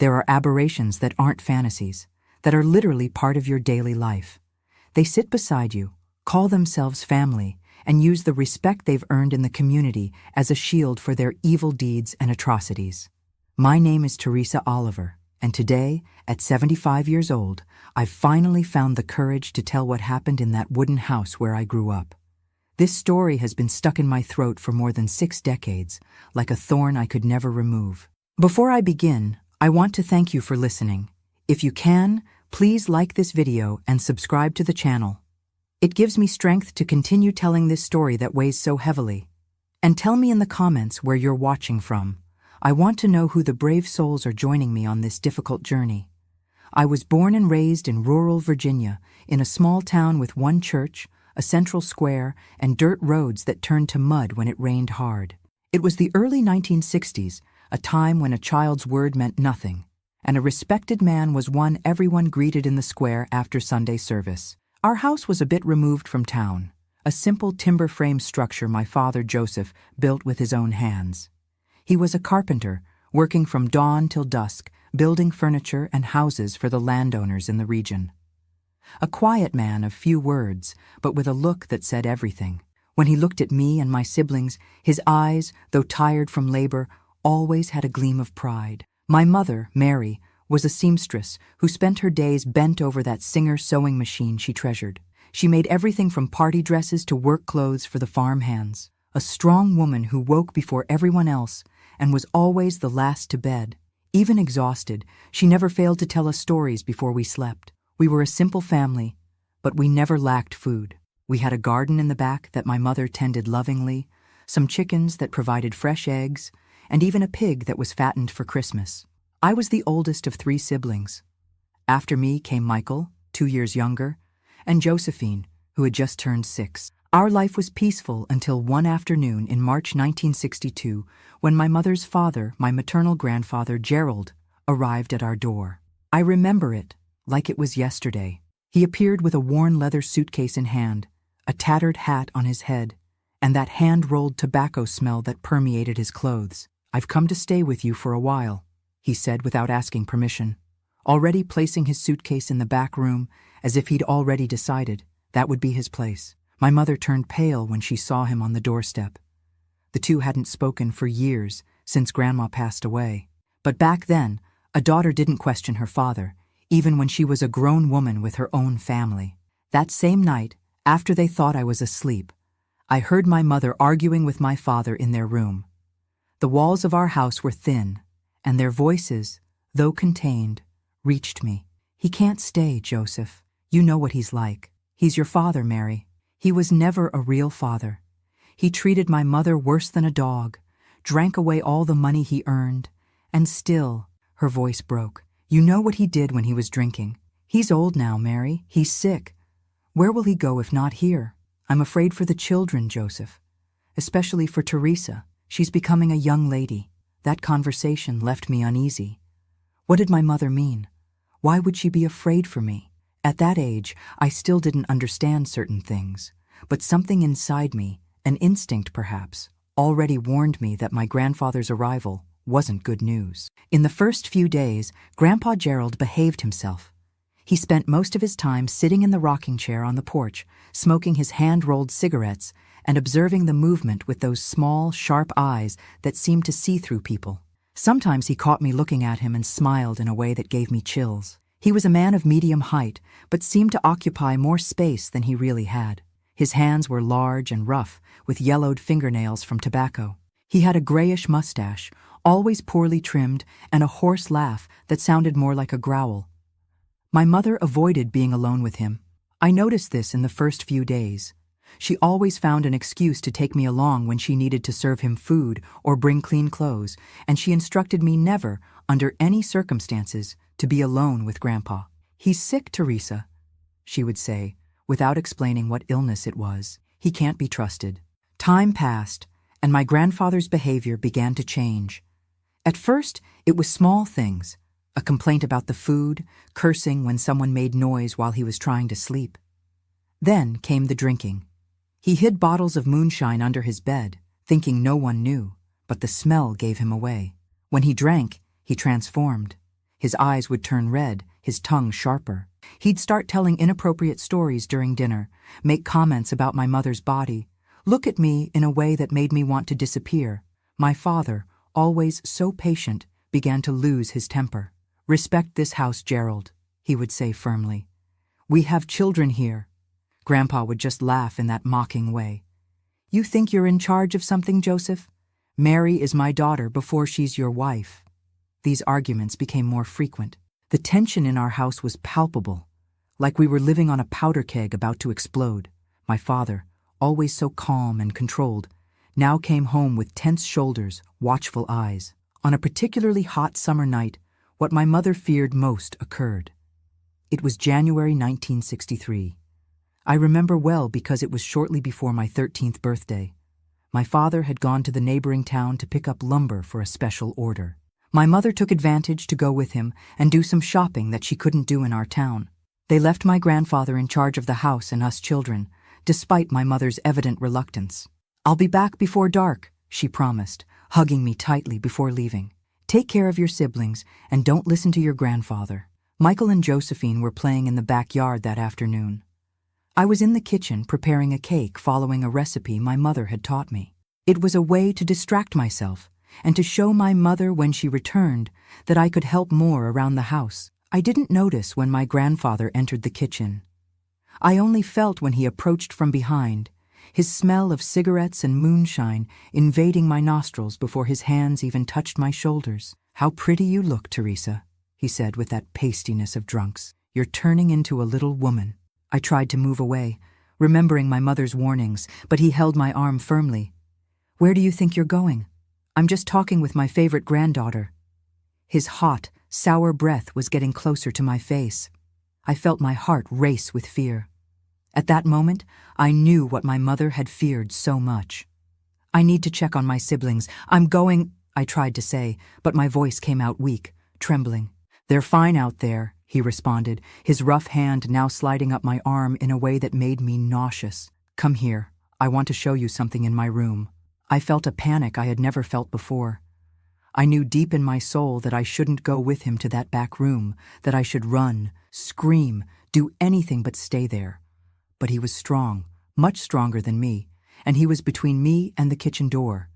There are aberrations that aren't fantasies, that are literally part of your daily life. They sit beside you, call themselves family, and use the respect they've earned in the community as a shield for their evil deeds and atrocities. My name is Teresa Oliver, and today, at 75 years old, I've finally found the courage to tell what happened in that wooden house where I grew up. This story has been stuck in my throat for more than 6 decades, like a thorn I could never remove. Before I begin, I want to thank you for listening. If you can, please like this video and subscribe to the channel. It gives me strength to continue telling this story that weighs so heavily. And tell me in the comments where you're watching from. I want to know who the brave souls are joining me on this difficult journey. I was born and raised in rural Virginia, in a small town with one church, a central square, and dirt roads that turned to mud when it rained hard. It was the early 1960s, a time when a child's word meant nothing, and a respected man was one everyone greeted in the square after Sunday service. Our house was a bit removed from town, a simple timber frame structure my father Joseph built with his own hands. He was a carpenter, working from dawn till dusk, building furniture and houses for the landowners in the region. A quiet man of few words, but with a look that said everything. When he looked at me and my siblings, his eyes, though tired from labor, always had a gleam of pride. My mother, Mary, was a seamstress who spent her days bent over that Singer sewing machine she treasured. She made everything from party dresses to work clothes for the farm hands. A strong woman who woke before everyone else and was always the last to bed. Even exhausted, she never failed to tell us stories before we slept. We were a simple family, but we never lacked food. We had a garden in the back that my mother tended lovingly, some chickens that provided fresh eggs, and even a pig that was fattened for Christmas. I was the oldest of 3 siblings. After me came Michael, 2 years younger, and Josephine, who had just turned 6. Our life was peaceful until one afternoon in March 1962, when my mother's father, my maternal grandfather Gerald, arrived at our door. I remember it like it was yesterday. He appeared with a worn leather suitcase in hand, a tattered hat on his head, and that hand-rolled tobacco smell that permeated his clothes. "I've come to stay with you for a while," he said without asking permission, already placing his suitcase in the back room as if he'd already decided that would be his place. My mother turned pale when she saw him on the doorstep. The two hadn't spoken for years, since Grandma passed away. But back then, a daughter didn't question her father, even when she was a grown woman with her own family. That same night, after they thought I was asleep, I heard my mother arguing with my father in their room. The walls of our house were thin, and their voices, though contained, reached me. "He can't stay, Joseph. You know what he's like. He's your father, Mary. He was never a real father. He treated my mother worse than a dog, drank away all the money he earned, and still," her voice broke, "you know what he did when he was drinking. He's old now, Mary. He's sick. Where will he go if not here? I'm afraid for the children, Joseph. Especially for Teresa. She's becoming a young lady." That conversation left me uneasy. What did my mother mean? Why would she be afraid for me? At that age, I still didn't understand certain things, but something inside me, an instinct perhaps, already warned me that my grandfather's arrival wasn't good news. In the first few days, Grandpa Gerald behaved himself. He spent most of his time sitting in the rocking chair on the porch, smoking his hand-rolled cigarettes and observing the movement with those small, sharp eyes that seemed to see through people. Sometimes he caught me looking at him and smiled in a way that gave me chills. He was a man of medium height, but seemed to occupy more space than he really had. His hands were large and rough, with yellowed fingernails from tobacco. He had a grayish mustache, always poorly trimmed, and a hoarse laugh that sounded more like a growl. My mother avoided being alone with him. I noticed this in the first few days. She always found an excuse to take me along when she needed to serve him food or bring clean clothes, and she instructed me never, under any circumstances, to be alone with Grandpa. "He's sick, Teresa," she would say, without explaining what illness it was. "He can't be trusted." Time passed, and my grandfather's behavior began to change. At first, it was small things, a complaint about the food, cursing when someone made noise while he was trying to sleep. Then came the drinking. He hid bottles of moonshine under his bed, thinking no one knew, but the smell gave him away. When he drank, he transformed. His eyes would turn red, his tongue sharper. He'd start telling inappropriate stories during dinner, make comments about my mother's body, look at me in a way that made me want to disappear. My father, always so patient, began to lose his temper. "Respect this house, Gerald," he would say firmly. "We have children here." Grandpa would just laugh in that mocking way. "You think you're in charge of something, Joseph? Mary is my daughter before she's your wife." These arguments became more frequent. The tension in our house was palpable, like we were living on a powder keg about to explode. My father, always so calm and controlled, now came home with tense shoulders, watchful eyes. On a particularly hot summer night, what my mother feared most occurred. It was January 1963. I remember well because it was shortly before my 13th birthday. My father had gone to the neighboring town to pick up lumber for a special order. My mother took advantage to go with him and do some shopping that she couldn't do in our town. They left my grandfather in charge of the house and us children, despite my mother's evident reluctance. "I'll be back before dark," she promised, hugging me tightly before leaving. "Take care of your siblings and don't listen to your grandfather." Michael and Josephine were playing in the backyard that afternoon. I was in the kitchen preparing a cake following a recipe my mother had taught me. It was a way to distract myself and to show my mother when she returned that I could help more around the house. I didn't notice when my grandfather entered the kitchen. I only felt when he approached from behind, his smell of cigarettes and moonshine invading my nostrils before his hands even touched my shoulders. "How pretty you look, Teresa," he said with that pastiness of drunks. "You're turning into a little woman." I tried to move away, remembering my mother's warnings, but he held my arm firmly. "Where do you think you're going?" "I'm just talking with my favorite granddaughter." His hot, sour breath was getting closer to my face. I felt my heart race with fear. At that moment, I knew what my mother had feared so much. "I need to check on my siblings. I'm going," I tried to say, but my voice came out weak, trembling. "They're fine out there," he responded, his rough hand now sliding up my arm in a way that made me nauseous. "Come here. I want to show you something in my room." I felt a panic I had never felt before. I knew deep in my soul that I shouldn't go with him to that back room, that I should run, scream, do anything but stay there. But he was strong, much stronger than me, and he was between me and the kitchen door.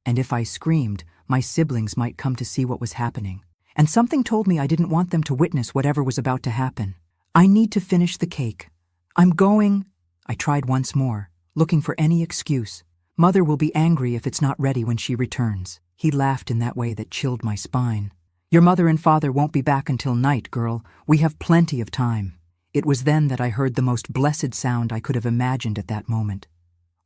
And if I screamed, my siblings might come to see what was happening. And something told me I didn't want them to witness whatever was about to happen. "I need to finish the cake. I'm going," I tried once more, looking for any excuse. "Mother will be angry if it's not ready when she returns." He laughed in that way that chilled my spine. "Your mother and father won't be back until night, girl. We have plenty of time." It was then that I heard the most blessed sound I could have imagined at that moment.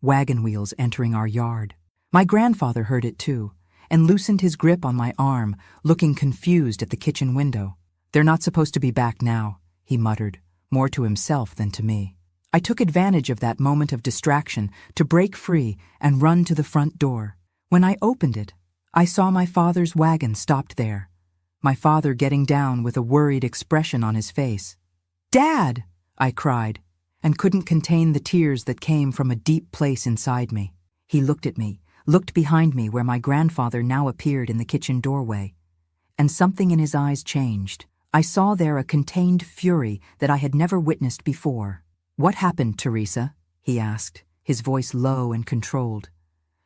Wagon wheels entering our yard. My grandfather heard it too, and loosened his grip on my arm, looking confused at the kitchen window. "They're not supposed to be back now," he muttered, more to himself than to me. I took advantage of that moment of distraction to break free and run to the front door. When I opened it, I saw my father's wagon stopped there, my father getting down with a worried expression on his face. "Dad!" I cried, and couldn't contain the tears that came from a deep place inside me. He looked at me, looked behind me where my grandfather now appeared in the kitchen doorway, and something in his eyes changed. I saw there a contained fury that I had never witnessed before. "What happened, Teresa?" he asked, his voice low and controlled,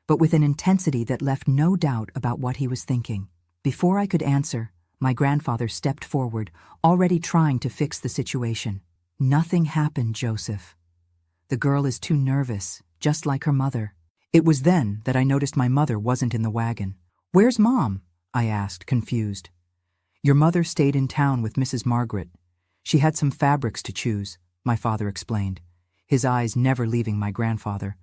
but with an intensity that left no doubt about what he was thinking. Before I could answer, my grandfather stepped forward, already trying to fix the situation. "Nothing happened, Joseph. The girl is too nervous, just like her mother." It was then that I noticed my mother wasn't in the wagon. "Where's Mom?" I asked, confused. "Your mother stayed in town with Mrs. Margaret. She had some fabrics to choose," my father explained, his eyes never leaving my grandfather.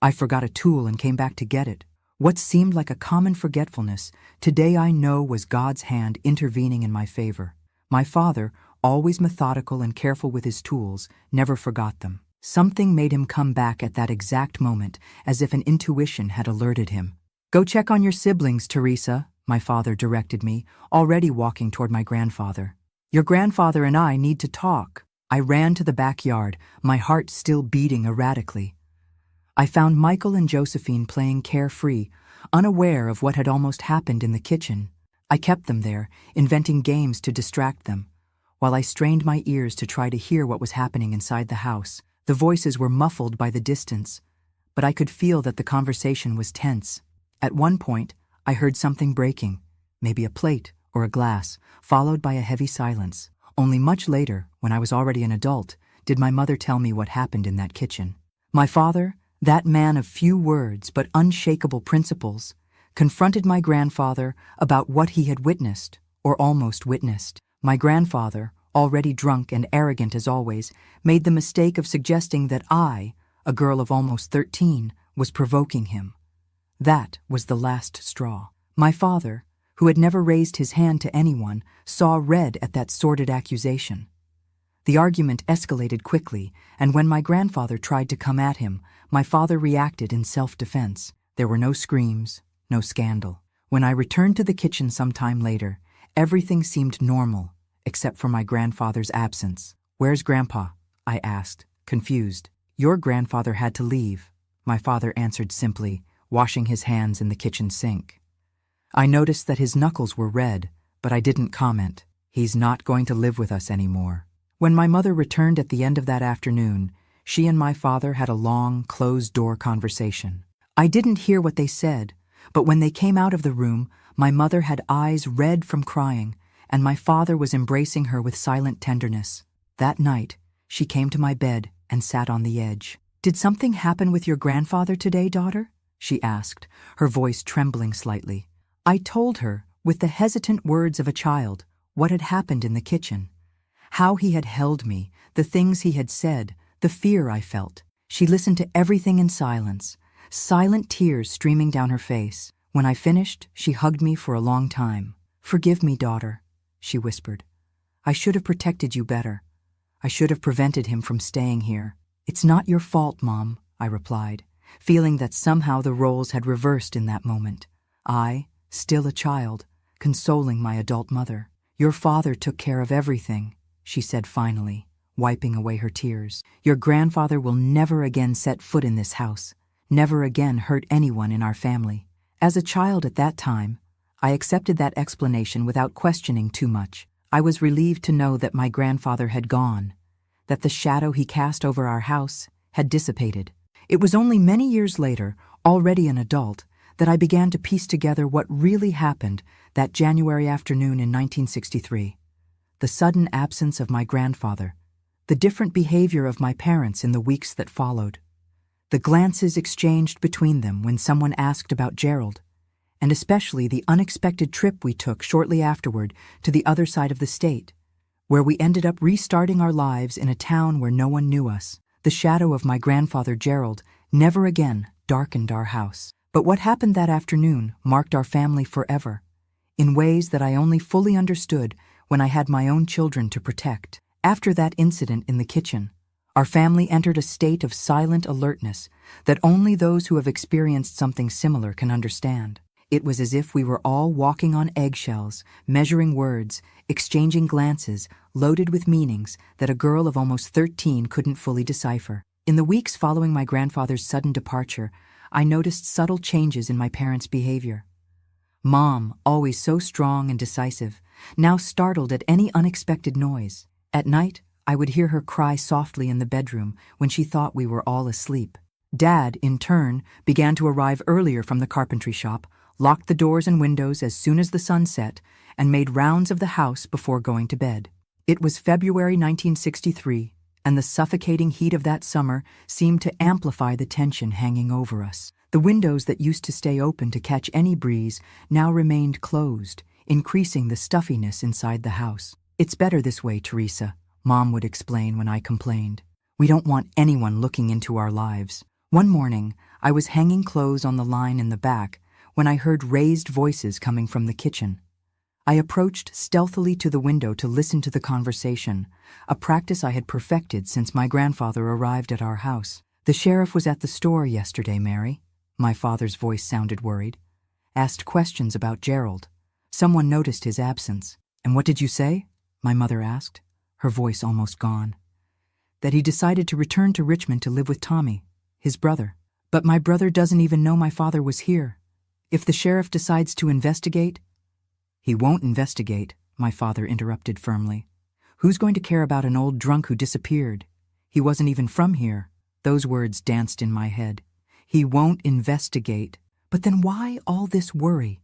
"I forgot a tool and came back to get it." What seemed like a common forgetfulness, today I know was God's hand intervening in my favor. My father, always methodical and careful with his tools, never forgot them. Something made him come back at that exact moment, as if an intuition had alerted him. "Go check on your siblings, Teresa," my father directed me, already walking toward my grandfather. "Your grandfather and I need to talk." I ran to the backyard, my heart still beating erratically. I found Michael and Josephine playing carefree, unaware of what had almost happened in the kitchen. I kept them there, inventing games to distract them, while I strained my ears to try to hear what was happening inside the house. The voices were muffled by the distance, but I could feel that the conversation was tense. At one point, I heard something breaking, maybe a plate or a glass, followed by a heavy silence. Only much later, when I was already an adult, did my mother tell me what happened in that kitchen. My father, that man of few words but unshakable principles, confronted my grandfather about what he had witnessed, or almost witnessed. My grandfather, already drunk and arrogant as always, made the mistake of suggesting that I, a girl of almost 13, was provoking him. That was the last straw. My father, who had never raised his hand to anyone, saw red at that sordid accusation. The argument escalated quickly, and when my grandfather tried to come at him, my father reacted in self-defense. There were no screams, no scandal. When I returned to the kitchen some time later, everything seemed normal, except for my grandfather's absence. "Where's Grandpa?" I asked, confused. "Your grandfather had to leave," my father answered simply, washing his hands in the kitchen sink. I noticed that his knuckles were red, but I didn't comment. "He's not going to live with us anymore." When my mother returned at the end of that afternoon, she and my father had a long, closed-door conversation. I didn't hear what they said, but when they came out of the room, my mother had eyes red from crying, and my father was embracing her with silent tenderness. That night, she came to my bed and sat on the edge. "Did something happen with your grandfather today, daughter?" she asked, her voice trembling slightly. I told her, with the hesitant words of a child, what had happened in the kitchen. How he had held me, the things he had said, the fear I felt. She listened to everything in silence, silent tears streaming down her face. When I finished, she hugged me for a long time. "Forgive me, daughter," she whispered. "I should have protected you better. I should have prevented him from staying here." "It's not your fault, Mom," I replied, feeling that somehow the roles had reversed in that moment. I, still a child, consoling my adult mother. "Your father took care of everything," she said finally, wiping away her tears. "Your grandfather will never again set foot in this house, never again hurt anyone in our family." As a child at that time, I accepted that explanation without questioning too much. I was relieved to know that my grandfather had gone, that the shadow he cast over our house had dissipated. It was only many years later, already an adult, that I began to piece together what really happened that January afternoon in 1963. The sudden absence of my grandfather, the different behavior of my parents in the weeks that followed, the glances exchanged between them when someone asked about Gerald, and especially the unexpected trip we took shortly afterward to the other side of the state, where we ended up restarting our lives in a town where no one knew us. The shadow of my grandfather Gerald never again darkened our house. But what happened that afternoon marked our family forever, in ways that I only fully understood when I had my own children to protect. After that incident in the kitchen, our family entered a state of silent alertness that only those who have experienced something similar can understand. It was as if we were all walking on eggshells, measuring words, exchanging glances, loaded with meanings that a girl of almost 13 couldn't fully decipher. In the weeks following my grandfather's sudden departure, I noticed subtle changes in my parents' behavior. Mom, always so strong and decisive, now startled at any unexpected noise. At night, I would hear her cry softly in the bedroom when she thought we were all asleep. Dad, in turn, began to arrive earlier from the carpentry shop, locked the doors and windows as soon as the sun set, and made rounds of the house before going to bed. It was February 1963, and the suffocating heat of that summer seemed to amplify the tension hanging over us. The windows that used to stay open to catch any breeze now remained closed, increasing the stuffiness inside the house. "It's better this way, Teresa," Mom would explain when I complained. "We don't want anyone looking into our lives." One morning, I was hanging clothes on the line in the back when I heard raised voices coming from the kitchen. I approached stealthily to the window to listen to the conversation, a practice I had perfected since my grandfather arrived at our house. "The sheriff was at the store yesterday, Mary." My father's voice sounded worried. "Asked questions about Gerald. Someone noticed his absence." "And what did you say?" my mother asked, her voice almost gone. "That he decided to return to Richmond to live with Tommy, his brother. But my brother doesn't even know my father was here. If the sheriff decides to investigate, "He won't investigate," my father interrupted firmly. "Who's going to care about an old drunk who disappeared? He wasn't even from here." Those words danced in my head. He won't investigate. But then why all this worry?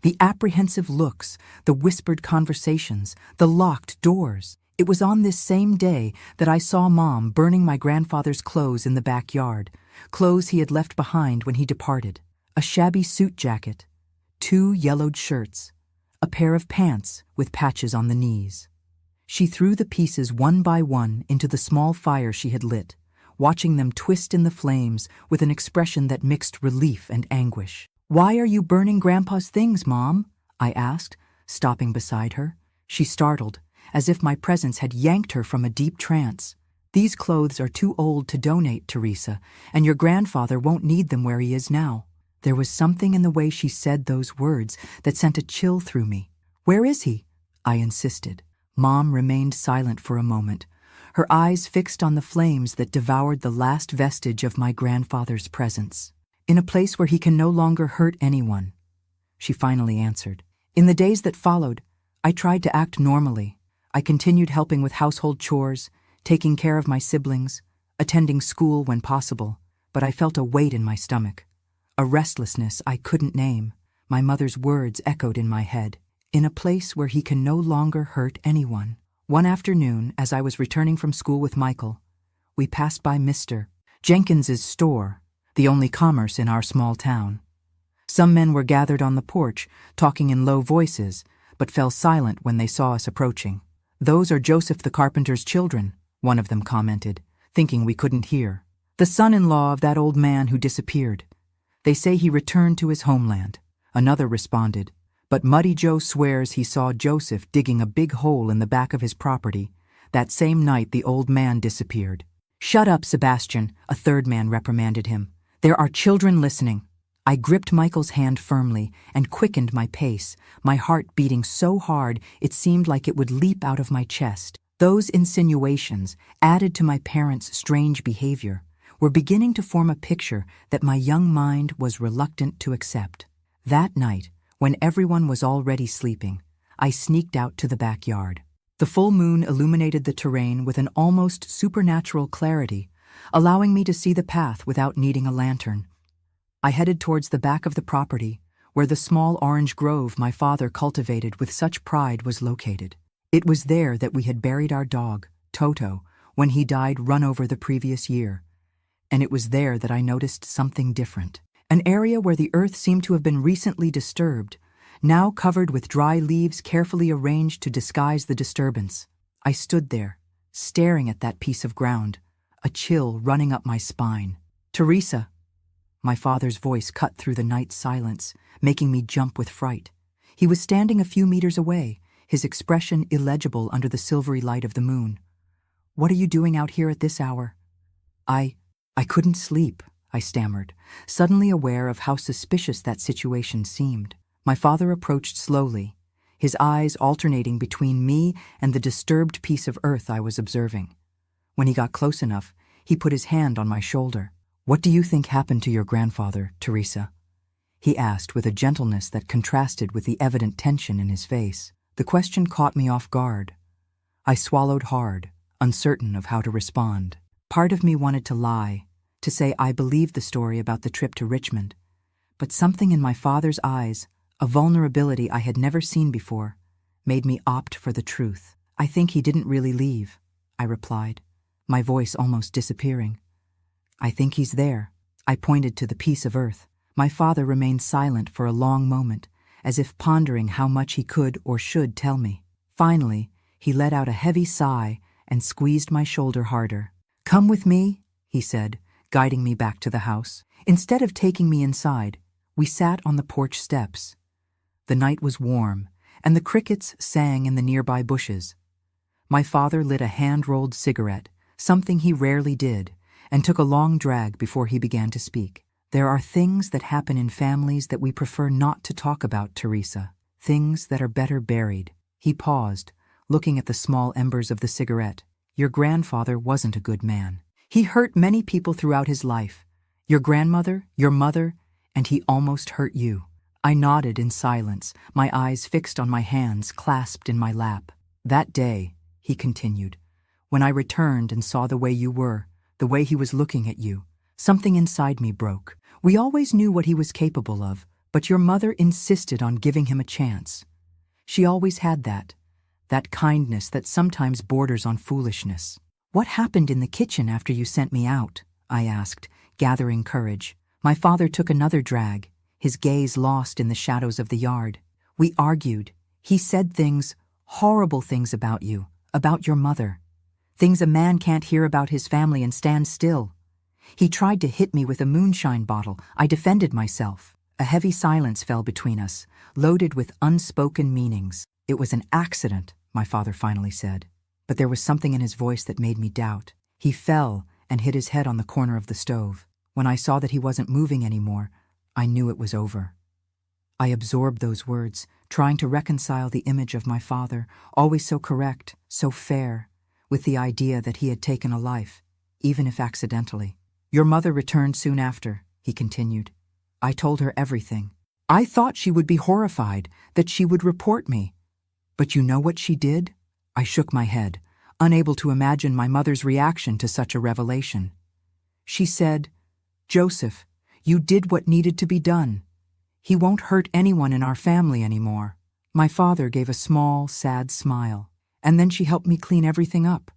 The apprehensive looks, the whispered conversations, the locked doors. It was on this same day that I saw Mom burning my grandfather's clothes in the backyard, clothes he had left behind when he departed. A shabby suit jacket, 2 yellowed shirts, a pair of pants with patches on the knees. She threw the pieces one by one into the small fire she had lit, watching them twist in the flames with an expression that mixed relief and anguish. "Why are you burning Grandpa's things, Mom?" I asked, stopping beside her. She startled, as if my presence had yanked her from a deep trance. "These clothes are too old to donate, Teresa, and your grandfather won't need them where he is now." There was something in the way she said those words that sent a chill through me. "Where is he?" I insisted. Mom remained silent for a moment, her eyes fixed on the flames that devoured the last vestige of my grandfather's presence. "In a place where he can no longer hurt anyone," she finally answered. In the days that followed, I tried to act normally. I continued helping with household chores, taking care of my siblings, attending school when possible, but I felt a weight in my stomach, a restlessness I couldn't name. My mother's words echoed in my head. "In a place where he can no longer hurt anyone." One afternoon, as I was returning from school with Michael, we passed by Mr. Jenkins's store, the only commerce in our small town. Some men were gathered on the porch, talking in low voices, but fell silent when they saw us approaching. "Those are Joseph the carpenter's children," one of them commented, thinking we couldn't hear. "The son-in-law of that old man who disappeared. They say he returned to his homeland." Another responded, "But Muddy Joe swears he saw Joseph digging a big hole in the back of his property that same night the old man disappeared." "Shut up, Sebastian," a third man reprimanded him. "There are children listening." I gripped Michael's hand firmly and quickened my pace, my heart beating so hard it seemed like it would leap out of my chest. Those insinuations, added to my parents' strange behavior, were beginning to form a picture that my young mind was reluctant to accept. That night, when everyone was already sleeping, I sneaked out to the backyard. The full moon illuminated the terrain with an almost supernatural clarity, allowing me to see the path without needing a lantern. I headed towards the back of the property, where the small orange grove my father cultivated with such pride was located. It was there that we had buried our dog, Toto, when he died run over the previous year. And it was there that I noticed something different. An area where the earth seemed to have been recently disturbed, now covered with dry leaves carefully arranged to disguise the disturbance. I stood there, staring at that piece of ground, a chill running up my spine. "Teresa!" My father's voice cut through the night silence, making me jump with fright. He was standing a few meters away, his expression illegible under the silvery light of the moon. "What are you doing out here at this hour?" I couldn't sleep," I stammered, suddenly aware of how suspicious that situation seemed. My father approached slowly, his eyes alternating between me and the disturbed piece of earth I was observing. When he got close enough, he put his hand on my shoulder. "What do you think happened to your grandfather, Teresa?" he asked with a gentleness that contrasted with the evident tension in his face. The question caught me off guard. I swallowed hard, uncertain of how to respond. Part of me wanted to lie, to say I believed the story about the trip to Richmond, but something in my father's eyes, a vulnerability I had never seen before, made me opt for the truth. "I think he didn't really leave," I replied, my voice almost disappearing. "I think he's there." I pointed to the piece of earth. My father remained silent for a long moment, as if pondering how much he could or should tell me. Finally, he let out a heavy sigh and squeezed my shoulder harder. "Come with me," he said, guiding me back to the house. Instead of taking me inside, we sat on the porch steps. The night was warm, and the crickets sang in the nearby bushes. My father lit a hand-rolled cigarette, something he rarely did, and took a long drag before he began to speak. "There are things that happen in families that we prefer not to talk about, Teresa. Things that are better buried." He paused, looking at the small embers of the cigarette. "Your grandfather wasn't a good man. He hurt many people throughout his life. Your grandmother, your mother, and he almost hurt you." I nodded in silence, my eyes fixed on my hands clasped in my lap. That day, he continued, when I returned and saw the way you were, the way he was looking at you, something inside me broke. We always knew what he was capable of, but your mother insisted on giving him a chance. She always had that kindness that sometimes borders on foolishness. What happened in the kitchen after you sent me out? I asked, gathering courage. My father took another drag, his gaze lost in the shadows of the yard. We argued. He said things, horrible things about you, about your mother. Things a man can't hear about his family and stand still. He tried to hit me with a moonshine bottle. I defended myself. A heavy silence fell between us, loaded with unspoken meanings. It was an accident, my father finally said. But there was something in his voice that made me doubt. He fell and hit his head on the corner of the stove. When I saw that he wasn't moving anymore, I knew it was over. I absorbed those words, trying to reconcile the image of my father, always so correct, so fair, with the idea that he had taken a life, even if accidentally. Your mother returned soon after, he continued. I told her everything. I thought she would be horrified, that she would report me. But you know what she did? I shook my head, unable to imagine my mother's reaction to such a revelation. She said, Joseph, you did what needed to be done. He won't hurt anyone in our family anymore. My father gave a small, sad smile, and then she helped me clean everything up.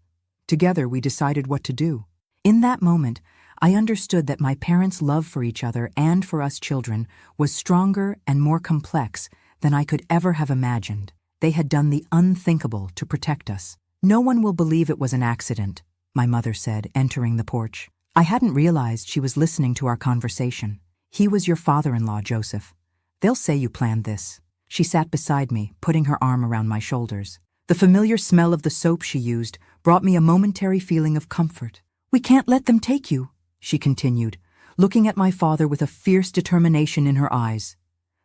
Together we decided what to do. In that moment, I understood that my parents' love for each other and for us children was stronger and more complex than I could ever have imagined. They had done the unthinkable to protect us. No one will believe it was an accident, my mother said, entering the porch. I hadn't realized she was listening to our conversation. He was your father-in-law, Joseph. They'll say you planned this. She sat beside me, putting her arm around my shoulders. The familiar smell of the soap she used brought me a momentary feeling of comfort. We can't let them take you, she continued, looking at my father with a fierce determination in her eyes.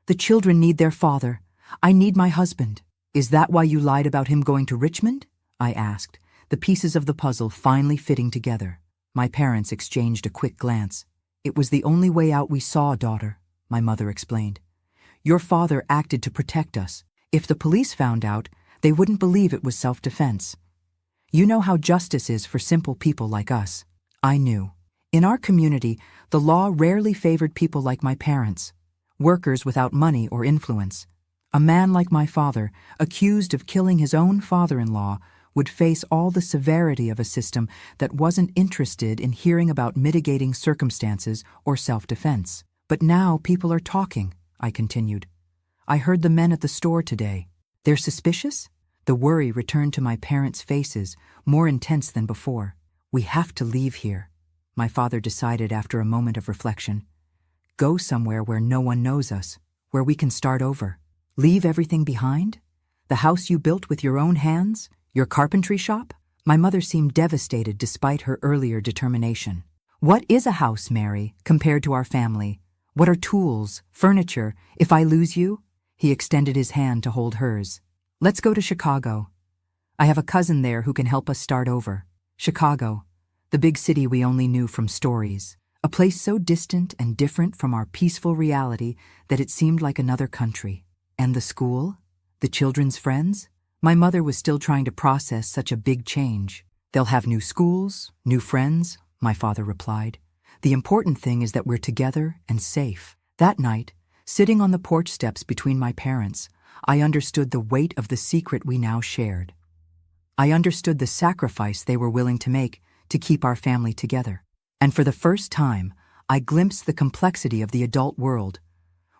The children need their father. I need my husband. Is that why you lied about him going to Richmond? I asked, the pieces of the puzzle finally fitting together. My parents exchanged a quick glance. It was the only way out we saw, daughter, my mother explained. Your father acted to protect us. If the police found out, they wouldn't believe it was self-defense. You know how justice is for simple people like us. I knew. In our community, the law rarely favored people like my parents, workers without money or influence. A man like my father, accused of killing his own father-in-law, would face all the severity of a system that wasn't interested in hearing about mitigating circumstances or self-defense. But now people are talking, I continued. I heard the men at the store today. They're suspicious? The worry returned to my parents' faces, more intense than before. We have to leave here, my father decided after a moment of reflection. Go somewhere where no one knows us, where we can start over. Leave everything behind? The house you built with your own hands? Your carpentry shop? My mother seemed devastated despite her earlier determination. What is a house, Mary, compared to our family? What are tools, furniture, if I lose you? He extended his hand to hold hers. Let's go to Chicago. I have a cousin there who can help us start over. Chicago, the big city we only knew from stories. A place so distant and different from our peaceful reality that it seemed like another country. And the school? The children's friends? My mother was still trying to process such a big change. They'll have new schools, new friends, my father replied. The important thing is that we're together and safe. That night, sitting on the porch steps between my parents, I understood the weight of the secret we now shared. I understood the sacrifice they were willing to make to keep our family together. And for the first time, I glimpsed the complexity of the adult world,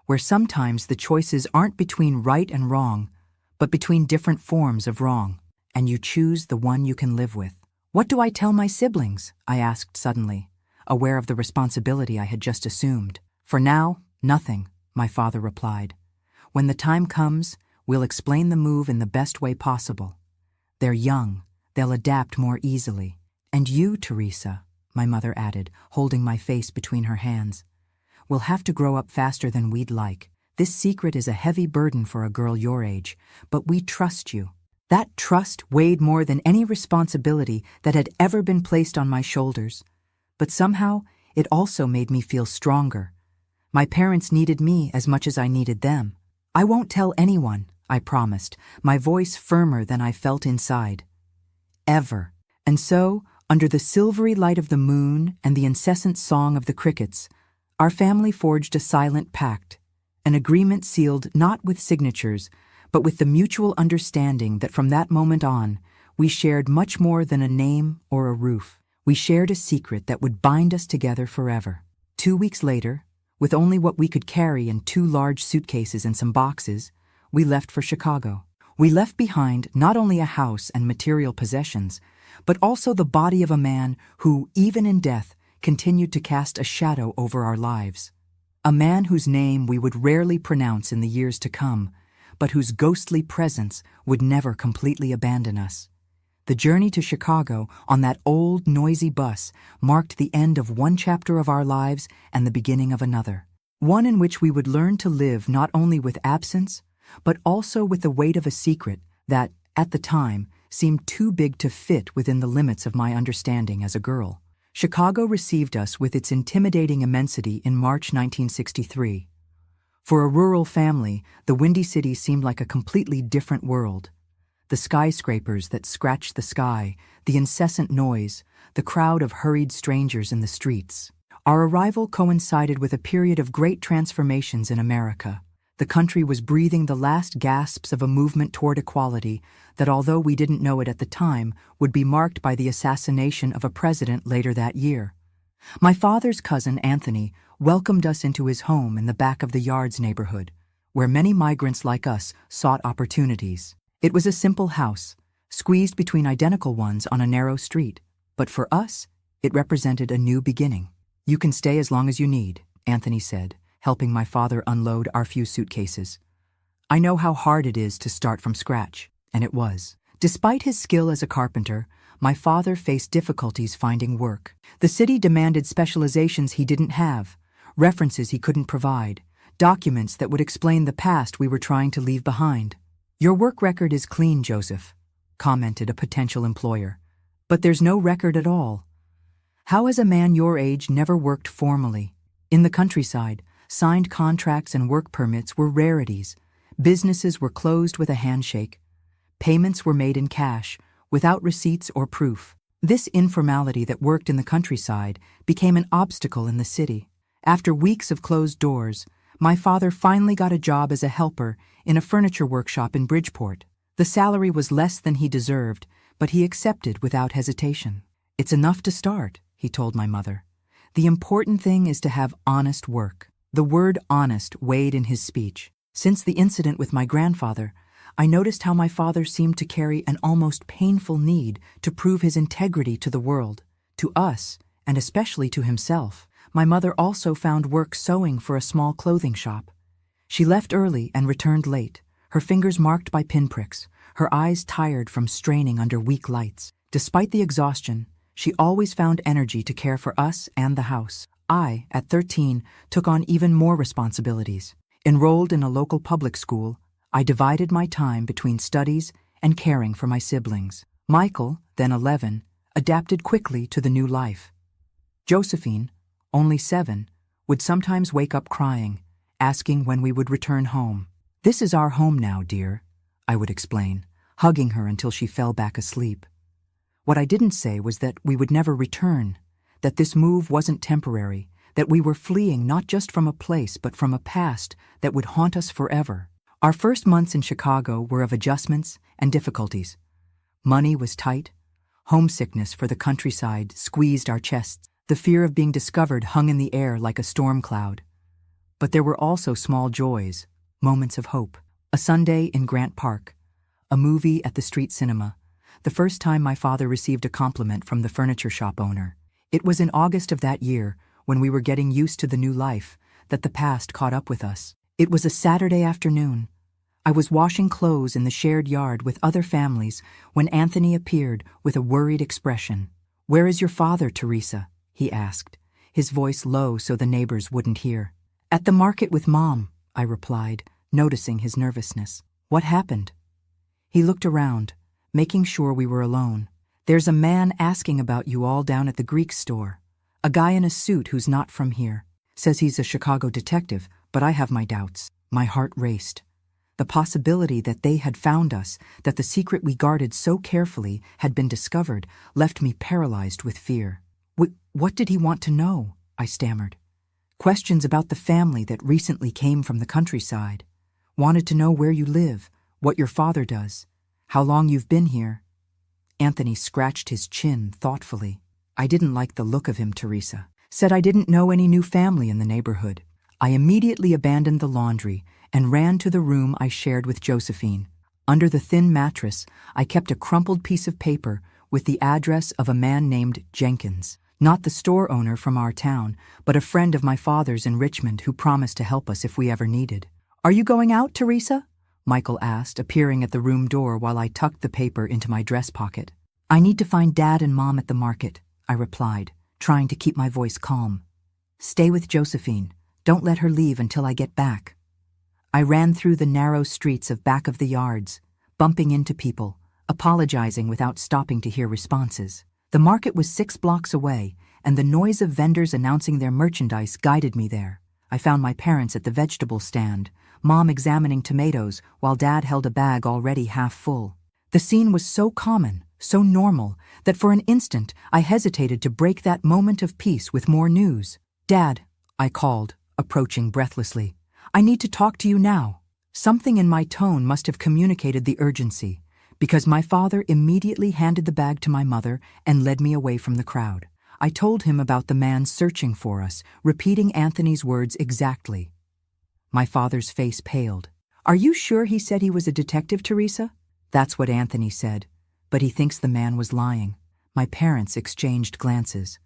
where sometimes the choices aren't between right and wrong, but between different forms of wrong, and you choose the one you can live with. What do I tell my siblings? I asked suddenly, aware of the responsibility I had just assumed. For now, nothing, my father replied. When the time comes, we'll explain the move in the best way possible. They're young, they'll adapt more easily. And you, Teresa, my mother added, holding my face between her hands, will have to grow up faster than we'd like. This secret is a heavy burden for a girl your age, but we trust you. That trust weighed more than any responsibility that had ever been placed on my shoulders. But somehow, it also made me feel stronger. My parents needed me as much as I needed them. I won't tell anyone, I promised, my voice firmer than I felt inside. Ever. And so, under the silvery light of the moon and the incessant song of the crickets, our family forged a silent pact, an agreement sealed not with signatures, but with the mutual understanding that from that moment on, we shared much more than a name or a roof. We shared a secret that would bind us together forever. 2 weeks later, with only what we could carry in 2 large suitcases and some boxes, we left for Chicago. We left behind not only a house and material possessions, but also the body of a man who, even in death, continued to cast a shadow over our lives. A man whose name we would rarely pronounce in the years to come, but whose ghostly presence would never completely abandon us. The journey to Chicago on that old, noisy bus marked the end of one chapter of our lives and the beginning of another. One in which we would learn to live not only with absence, but also with the weight of a secret that, at the time, seemed too big to fit within the limits of my understanding as a girl. Chicago received us with its intimidating immensity in March 1963. For a rural family, the Windy City seemed like a completely different world. The skyscrapers that scratched the sky, the incessant noise, the crowd of hurried strangers in the streets. Our arrival coincided with a period of great transformations in America. The country was breathing the last gasps of a movement toward equality that, although we didn't know it at the time, would be marked by the assassination of a president later that year. My father's cousin, Anthony, welcomed us into his home in the back of the Yards neighborhood, where many migrants like us sought opportunities. It was a simple house, squeezed between identical ones on a narrow street, but for us, it represented a new beginning. "You can stay as long as you need," Anthony said, helping my father unload our few suitcases. "I know how hard it is to start from scratch," and it was. Despite his skill as a carpenter, my father faced difficulties finding work. The city demanded specializations he didn't have, references he couldn't provide, documents that would explain the past we were trying to leave behind. "Your work record is clean, Joseph," commented a potential employer, "but there's no record at all. How has a man your age never worked formally? In the countryside, signed contracts and work permits were rarities. Businesses were closed with a handshake. Payments were made in cash, without receipts or proof. This informality that worked in the countryside became an obstacle in the city. After weeks of closed doors, my father finally got a job as a helper in a furniture workshop in Bridgeport. The salary was less than he deserved, but he accepted without hesitation. "It's enough to start," he told my mother. "The important thing is to have honest work." The word honest weighed in his speech. Since the incident with my grandfather, I noticed how my father seemed to carry an almost painful need to prove his integrity to the world, to us, and especially to himself. My mother also found work sewing for a small clothing shop. She left early and returned late, her fingers marked by pinpricks, her eyes tired from straining under weak lights. Despite the exhaustion, she always found energy to care for us and the house. I, at 13, took on even more responsibilities. Enrolled in a local public school, I divided my time between studies and caring for my siblings. Michael, then 11, adapted quickly to the new life. Josephine, only 7, would sometimes wake up crying, asking when we would return home. "This is our home now, dear," I would explain, hugging her until she fell back asleep. What I didn't say was that we would never return, that this move wasn't temporary, that we were fleeing not just from a place but from a past that would haunt us forever. Our first months in Chicago were of adjustments and difficulties. Money was tight. Homesickness for the countryside squeezed our chests. The fear of being discovered hung in the air like a storm cloud. But there were also small joys, moments of hope. A Sunday in Grant Park, a movie at the street cinema, the first time my father received a compliment from the furniture shop owner. It was in August of that year, when we were getting used to the new life, that the past caught up with us. It was a Saturday afternoon. I was washing clothes in the shared yard with other families when Anthony appeared with a worried expression. "Where is your father, Teresa?" he asked, his voice low so the neighbors wouldn't hear. "At the market with Mom," I replied, noticing his nervousness. "What happened?" He looked around, making sure we were alone. "There's a man asking about you all down at the Greek store. A guy in a suit who's not from here. Says he's a Chicago detective, but I have my doubts. My heart raced. The possibility that they had found us, that the secret we guarded so carefully had been discovered, left me paralyzed with fear. What did he want to know? I stammered. Questions about the family that recently came from the countryside. Wanted to know where you live, what your father does, how long you've been here. Anthony scratched his chin thoughtfully. I didn't like the look of him, Teresa. Said I didn't know any new family in the neighborhood. I immediately abandoned the laundry and ran to the room I shared with Josephine. Under the thin mattress, I kept a crumpled piece of paper with the address of a man named Jenkins. Not the store owner from our town, but a friend of my father's in Richmond who promised to help us if we ever needed. Are you going out, Teresa? Michael asked, appearing at the room door while I tucked the paper into my dress pocket. I need to find Dad and Mom at the market, I replied, trying to keep my voice calm. Stay with Josephine. Don't let her leave until I get back. I ran through the narrow streets of back of the yards, bumping into people, apologizing without stopping to hear responses. The market was 6 blocks away, and the noise of vendors announcing their merchandise guided me there. I found my parents at the vegetable stand, Mom examining tomatoes while Dad held a bag already half full. The scene was so common, so normal, that for an instant I hesitated to break that moment of peace with more news. Dad, I called, approaching breathlessly. I need to talk to you now. Something in my tone must have communicated the urgency, because my father immediately handed the bag to my mother and led me away from the crowd. I told him about the man searching for us, repeating Anthony's words exactly. My father's face paled. Are you sure he said he was a detective, Teresa? That's what Anthony said, but he thinks the man was lying. My parents exchanged glances.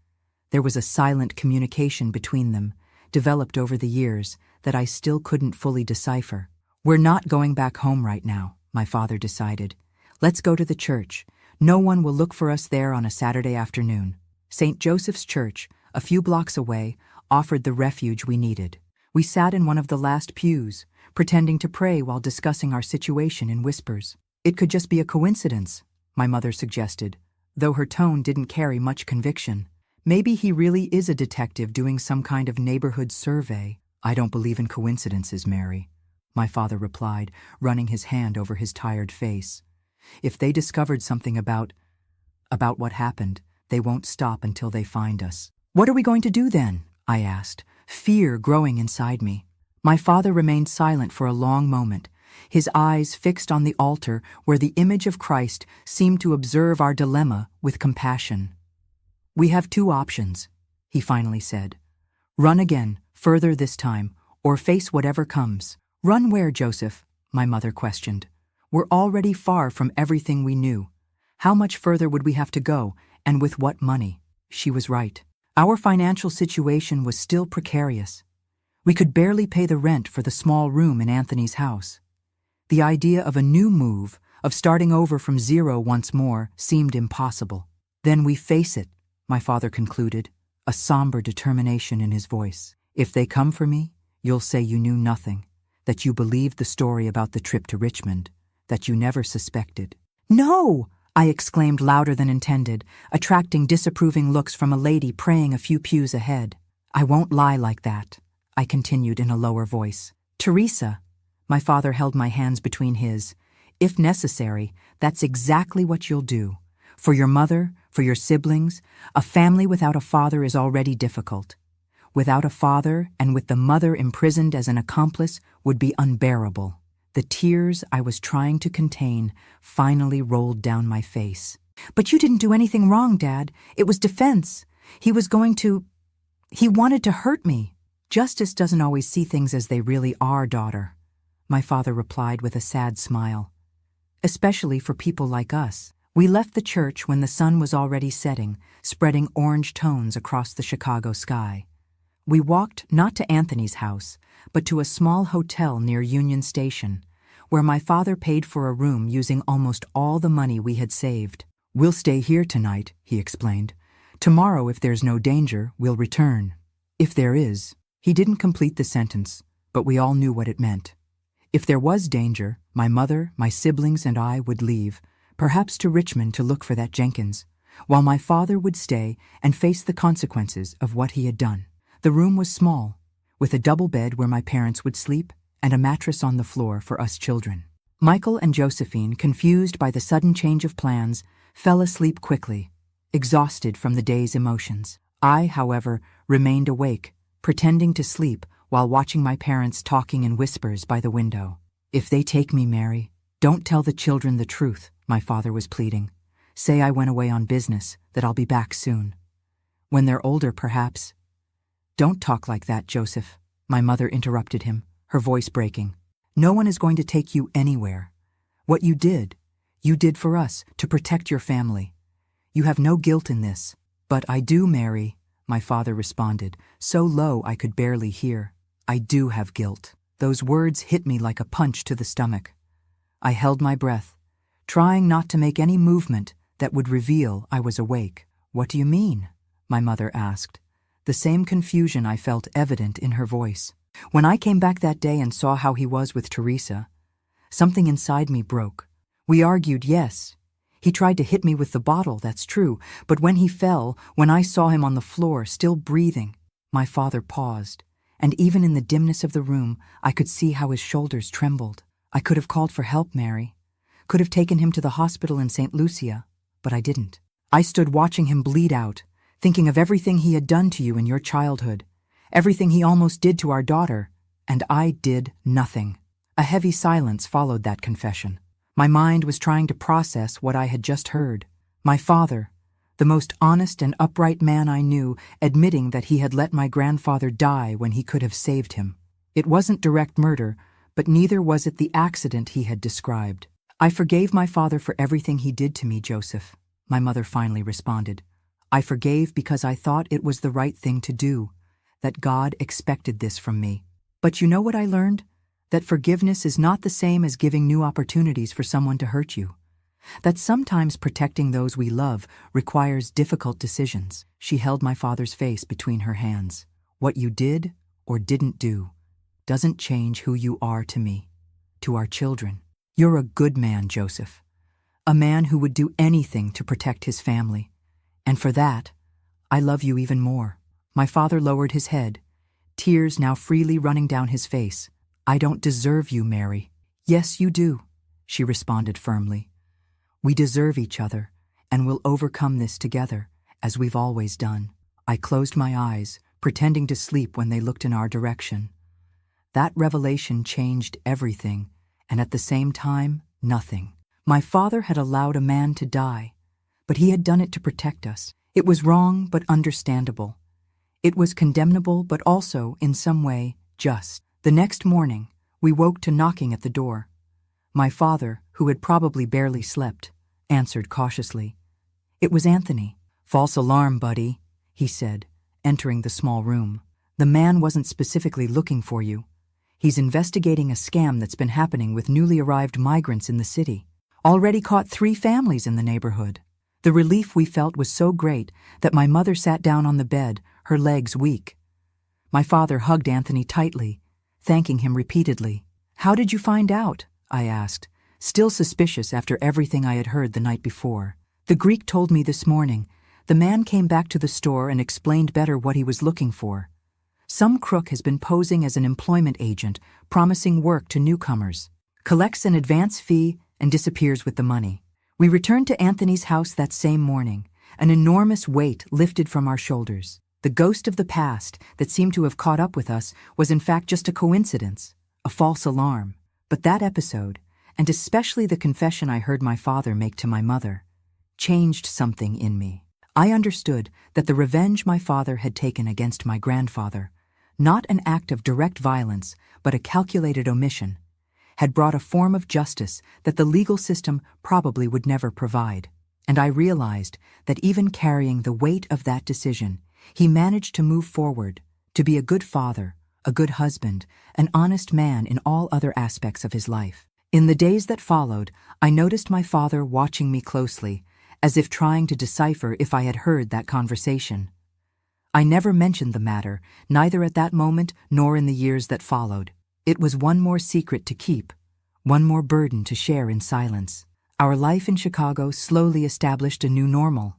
There was a silent communication between them, developed over the years, that I still couldn't fully decipher. We're not going back home right now, my father decided. Let's go to the church. No one will look for us there on a Saturday afternoon. St. Joseph's Church, a few blocks away, offered the refuge we needed. We sat in one of the last pews, pretending to pray while discussing our situation in whispers. It could just be a coincidence, my mother suggested, though her tone didn't carry much conviction. Maybe he really is a detective doing some kind of neighborhood survey. I don't believe in coincidences, Mary, my father replied, running his hand over his tired face. If they discovered something about what happened, they won't stop until they find us. What are we going to do then? I asked, fear growing inside me. My father remained silent for a long moment, his eyes fixed on the altar where the image of Christ seemed to observe our dilemma with compassion. We have 2 options, he finally said. Run again, further this time, or face whatever comes. Run where, Joseph? My mother questioned. We're already far from everything we knew. How much further would we have to go, and with what money? She was right. Our financial situation was still precarious. We could barely pay the rent for the small room in Anthony's house. The idea of a new move, of starting over from zero once more, seemed impossible. Then we face it, my father concluded, a somber determination in his voice. If they come for me, you'll say you knew nothing, that you believed the story about the trip to Richmond, that you never suspected. No! I exclaimed louder than intended, attracting disapproving looks from a lady praying a few pews ahead. I won't lie like that, I continued in a lower voice. Teresa, my father held my hands between his. If necessary, that's exactly what you'll do. For your mother, for your siblings, a family without a father is already difficult. Without a father, and with the mother imprisoned as an accomplice, would be unbearable. The tears I was trying to contain finally rolled down my face. But you didn't do anything wrong, Dad. It was defense. He wanted to hurt me. Justice doesn't always see things as they really are, daughter, my father replied with a sad smile. Especially for people like us. We left the church when the sun was already setting, spreading orange tones across the Chicago sky. We walked not to Anthony's house, but to a small hotel near Union Station, where my father paid for a room using almost all the money we had saved. We'll stay here tonight, he explained. Tomorrow, if there's no danger, we'll return. If there is, he didn't complete the sentence, but we all knew what it meant. If there was danger, my mother, my siblings, and I would leave, perhaps to Richmond to look for that Jenkins, while my father would stay and face the consequences of what he had done. The room was small, with a double bed where my parents would sleep and a mattress on the floor for us children. Michael and Josephine, confused by the sudden change of plans, fell asleep quickly, exhausted from the day's emotions. I, however, remained awake, pretending to sleep while watching my parents talking in whispers by the window. "If they take me, Mary, don't tell the children the truth," my father was pleading. "Say I went away on business, that I'll be back soon. When they're older, perhaps." "Don't talk like that, Joseph," my mother interrupted him, her voice breaking. "No one is going to take you anywhere. What you did for us, to protect your family. You have no guilt in this." "But I do, Mary," my father responded, so low I could barely hear. "I do have guilt." Those words hit me like a punch to the stomach. I held my breath, trying not to make any movement that would reveal I was awake. "What do you mean?" my mother asked, the same confusion I felt evident in her voice. When I came back that day and saw how he was with Teresa, something inside me broke. We argued, yes. He tried to hit me with the bottle, that's true, but when he fell, when I saw him on the floor, still breathing, my father paused, and even in the dimness of the room, I could see how his shoulders trembled. "I could have called for help, Mary. Could have taken him to the hospital in St. Lucia, but I didn't. I stood watching him bleed out, thinking of everything he had done to you in your childhood, everything he almost did to our daughter, and I did nothing." A heavy silence followed that confession. My mind was trying to process what I had just heard. My father, the most honest and upright man I knew, admitting that he had let my grandfather die when he could have saved him. It wasn't direct murder, but neither was it the accident he had described. "I forgave my father for everything he did to me, Joseph," my mother finally responded. "I forgave because I thought it was the right thing to do, that God expected this from me. But you know what I learned? That forgiveness is not the same as giving new opportunities for someone to hurt you. That sometimes protecting those we love requires difficult decisions." She held my father's face between her hands. "What you did or didn't do doesn't change who you are to me, to our children. You're a good man, Joseph. A man who would do anything to protect his family. And for that, I love you even more." My father lowered his head, tears now freely running down his face. "I don't deserve you, Mary." "Yes, you do," she responded firmly. "We deserve each other, and we'll overcome this together, as we've always done." I closed my eyes, pretending to sleep when they looked in our direction. That revelation changed everything, and at the same time, nothing. My father had allowed a man to die, but he had done it to protect us. It was wrong, but understandable. It was condemnable, but also, in some way, just. The next morning, we woke to knocking at the door. My father, who had probably barely slept, answered cautiously. It was Anthony. "False alarm, buddy," he said, entering the small room. "The man wasn't specifically looking for you. He's investigating a scam that's been happening with newly arrived migrants in the city. Already caught 3 families in the neighborhood." The relief we felt was so great that my mother sat down on the bed, her legs weak. My father hugged Anthony tightly, thanking him repeatedly. "How did you find out?" I asked, still suspicious after everything I had heard the night before. "The Greek told me this morning. The man came back to the store and explained better what he was looking for. Some crook has been posing as an employment agent, promising work to newcomers, collects an advance fee, and disappears with the money." We returned to Anthony's house that same morning, an enormous weight lifted from our shoulders. The ghost of the past that seemed to have caught up with us was in fact just a coincidence, a false alarm. But that episode, and especially the confession I heard my father make to my mother, changed something in me. I understood that the revenge my father had taken against my grandfather, not an act of direct violence, but a calculated omission, had brought a form of justice that the legal system probably would never provide. And I realized that even carrying the weight of that decision, he managed to move forward, to be a good father, a good husband, an honest man in all other aspects of his life. In the days that followed, I noticed my father watching me closely, as if trying to decipher if I had heard that conversation. I never mentioned the matter, neither at that moment nor in the years that followed. It was one more secret to keep, one more burden to share in silence. Our life in Chicago slowly established a new normal.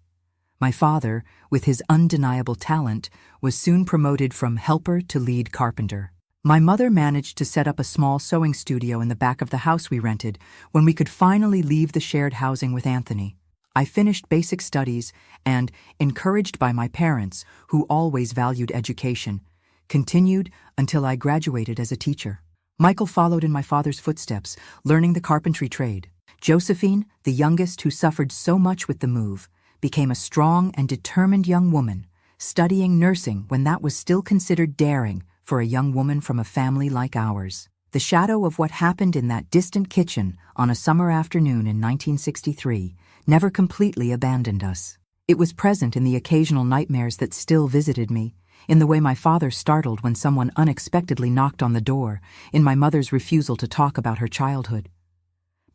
My father, with his undeniable talent, was soon promoted from helper to lead carpenter. My mother managed to set up a small sewing studio in the back of the house we rented when we could finally leave the shared housing with Anthony. I finished basic studies and, encouraged by my parents, who always valued education, continued until I graduated as a teacher. Michael followed in my father's footsteps, learning the carpentry trade. Josephine, the youngest who suffered so much with the move, became a strong and determined young woman, studying nursing when that was still considered daring for a young woman from a family like ours. The shadow of what happened in that distant kitchen on a summer afternoon in 1963 never completely abandoned us. It was present in the occasional nightmares that still visited me, in the way my father startled when someone unexpectedly knocked on the door, in my mother's refusal to talk about her childhood.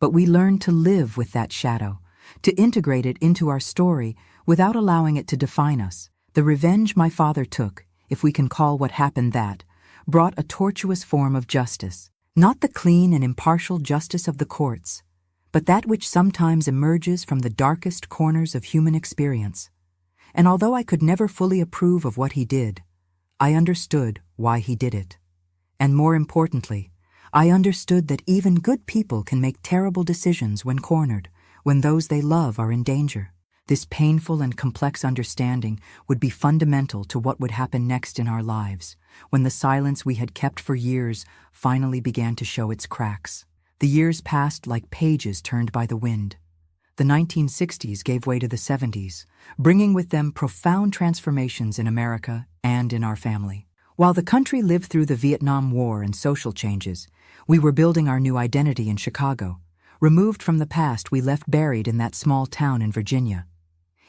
But we learned to live with that shadow, to integrate it into our story without allowing it to define us. The revenge my father took, if we can call what happened that, brought a tortuous form of justice. Not the clean and impartial justice of the courts, but that which sometimes emerges from the darkest corners of human experience. And although I could never fully approve of what he did, I understood why he did it. And more importantly, I understood that even good people can make terrible decisions when cornered, when those they love are in danger. This painful and complex understanding would be fundamental to what would happen next in our lives, when the silence we had kept for years finally began to show its cracks. The years passed like pages turned by the wind. The 1960s gave way to the 70s, bringing with them profound transformations in America and in our family. While the country lived through the Vietnam War and social changes, we were building our new identity in Chicago, removed from the past we left buried in that small town in Virginia.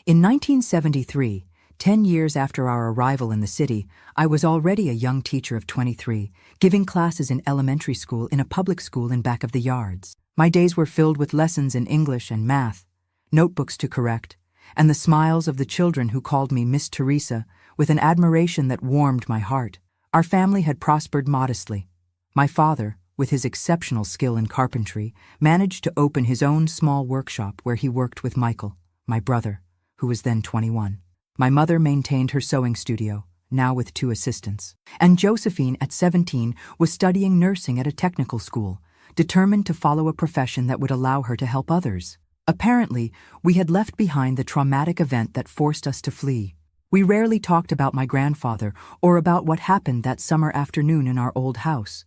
In 1973, 10 years after our arrival in the city, I was already a young teacher of 23, giving classes in elementary school in a public school in back of the yards. My days were filled with lessons in English and math, notebooks to correct, and the smiles of the children who called me Miss Teresa with an admiration that warmed my heart. Our family had prospered modestly. My father, with his exceptional skill in carpentry, managed to open his own small workshop where he worked with Michael, my brother, who was then 21. My mother maintained her sewing studio, now with 2 assistants. And Josephine, at 17, was studying nursing at a technical school, determined to follow a profession that would allow her to help others. Apparently, we had left behind the traumatic event that forced us to flee. We rarely talked about my grandfather or about what happened that summer afternoon in our old house.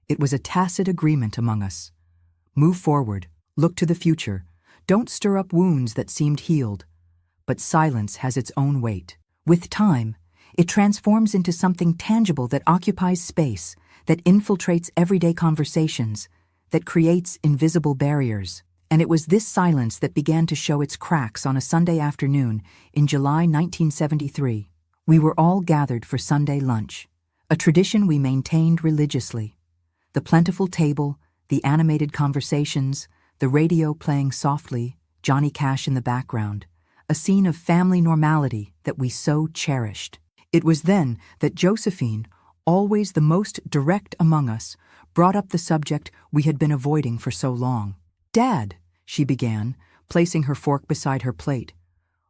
It was a tacit agreement among us. Move forward, look to the future, don't stir up wounds that seemed healed. But silence has its own weight. With time, it transforms into something tangible that occupies space, that infiltrates everyday conversations, that creates invisible barriers. And it was this silence that began to show its cracks on a Sunday afternoon in July 1973. We were all gathered for Sunday lunch, a tradition we maintained religiously. The plentiful table, the animated conversations, the radio playing softly, Johnny Cash in the background, a scene of family normality that we so cherished. It was then that Josephine, always the most direct among us, brought up the subject we had been avoiding for so long. "Dad," she began, placing her fork beside her plate,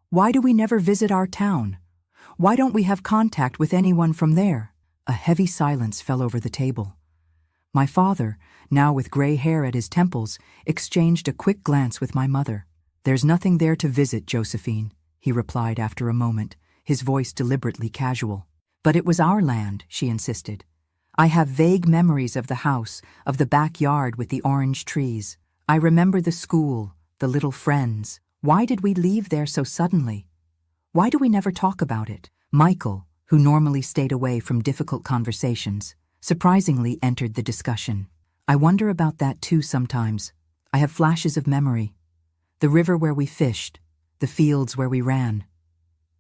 "why do we never visit our town? Why don't we have contact with anyone from there?" A heavy silence fell over the table. My father, now with gray hair at his temples, exchanged a quick glance with my mother. "There's nothing there to visit, Josephine," he replied after a moment, his voice deliberately casual. "But it was our land," she insisted. "I have vague memories of the house, of the backyard with the orange trees. I remember the school, the little friends. Why did we leave there so suddenly? Why do we never talk about it?" Michael, who normally stayed away from difficult conversations, surprisingly entered the discussion. "I wonder about that too sometimes. I have flashes of memory. The river where we fished, the fields where we ran.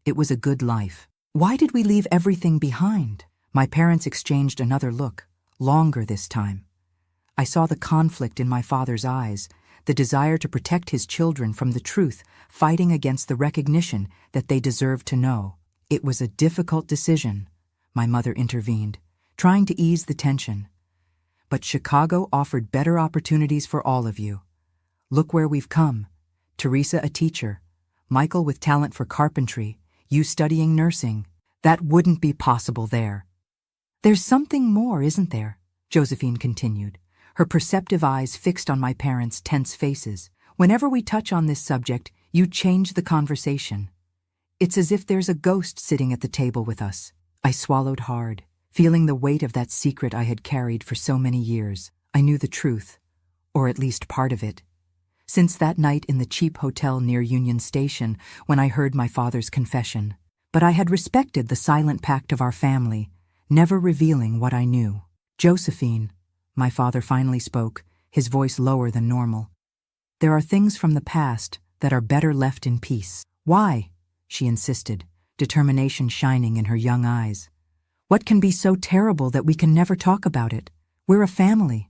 It was a good life. Why did we leave everything behind?" My parents exchanged another look, longer this time. I saw the conflict in my father's eyes, the desire to protect his children from the truth, fighting against the recognition that they deserved to know. "It was a difficult decision," my mother intervened, trying to ease the tension. "But Chicago offered better opportunities for all of you. Look where we've come. Teresa a teacher, Michael with talent for carpentry, you studying nursing. That wouldn't be possible there. There's something more, isn't there? Josephine continued, her perceptive eyes fixed on my parents' tense faces. Whenever we touch on this subject, you change the conversation. It's as if there's a ghost sitting at the table with us. I swallowed hard, feeling the weight of that secret I had carried for so many years. I knew the truth, or at least part of it. Since that night in the cheap hotel near Union Station when I heard my father's confession. But I had respected the silent pact of our family, never revealing what I knew. Josephine, my father finally spoke, his voice lower than normal. There are things from the past that are better left in peace. Why? She insisted, determination shining in her young eyes. What can be so terrible that we can never talk about it? We're a family.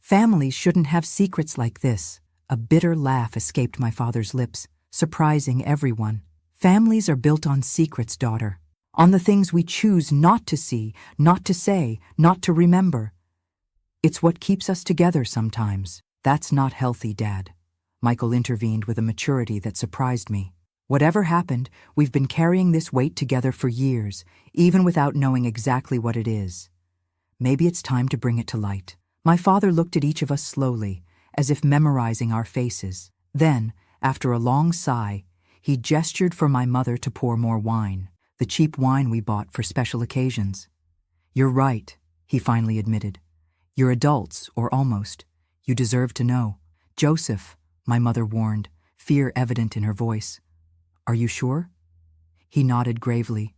Families shouldn't have secrets like this. A bitter laugh escaped my father's lips, surprising everyone. Families are built on secrets, daughter. On the things we choose not to see, not to say, not to remember. It's what keeps us together sometimes. That's not healthy, Dad. Michael intervened with a maturity that surprised me. Whatever happened, we've been carrying this weight together for years, even without knowing exactly what it is. Maybe it's time to bring it to light. My father looked at each of us slowly, as if memorizing our faces. Then, after a long sigh, he gestured for my mother to pour more wine, the cheap wine we bought for special occasions. You're right, he finally admitted. You're adults, or almost. You deserve to know. Joseph, my mother warned, fear evident in her voice. Are you sure? He nodded gravely.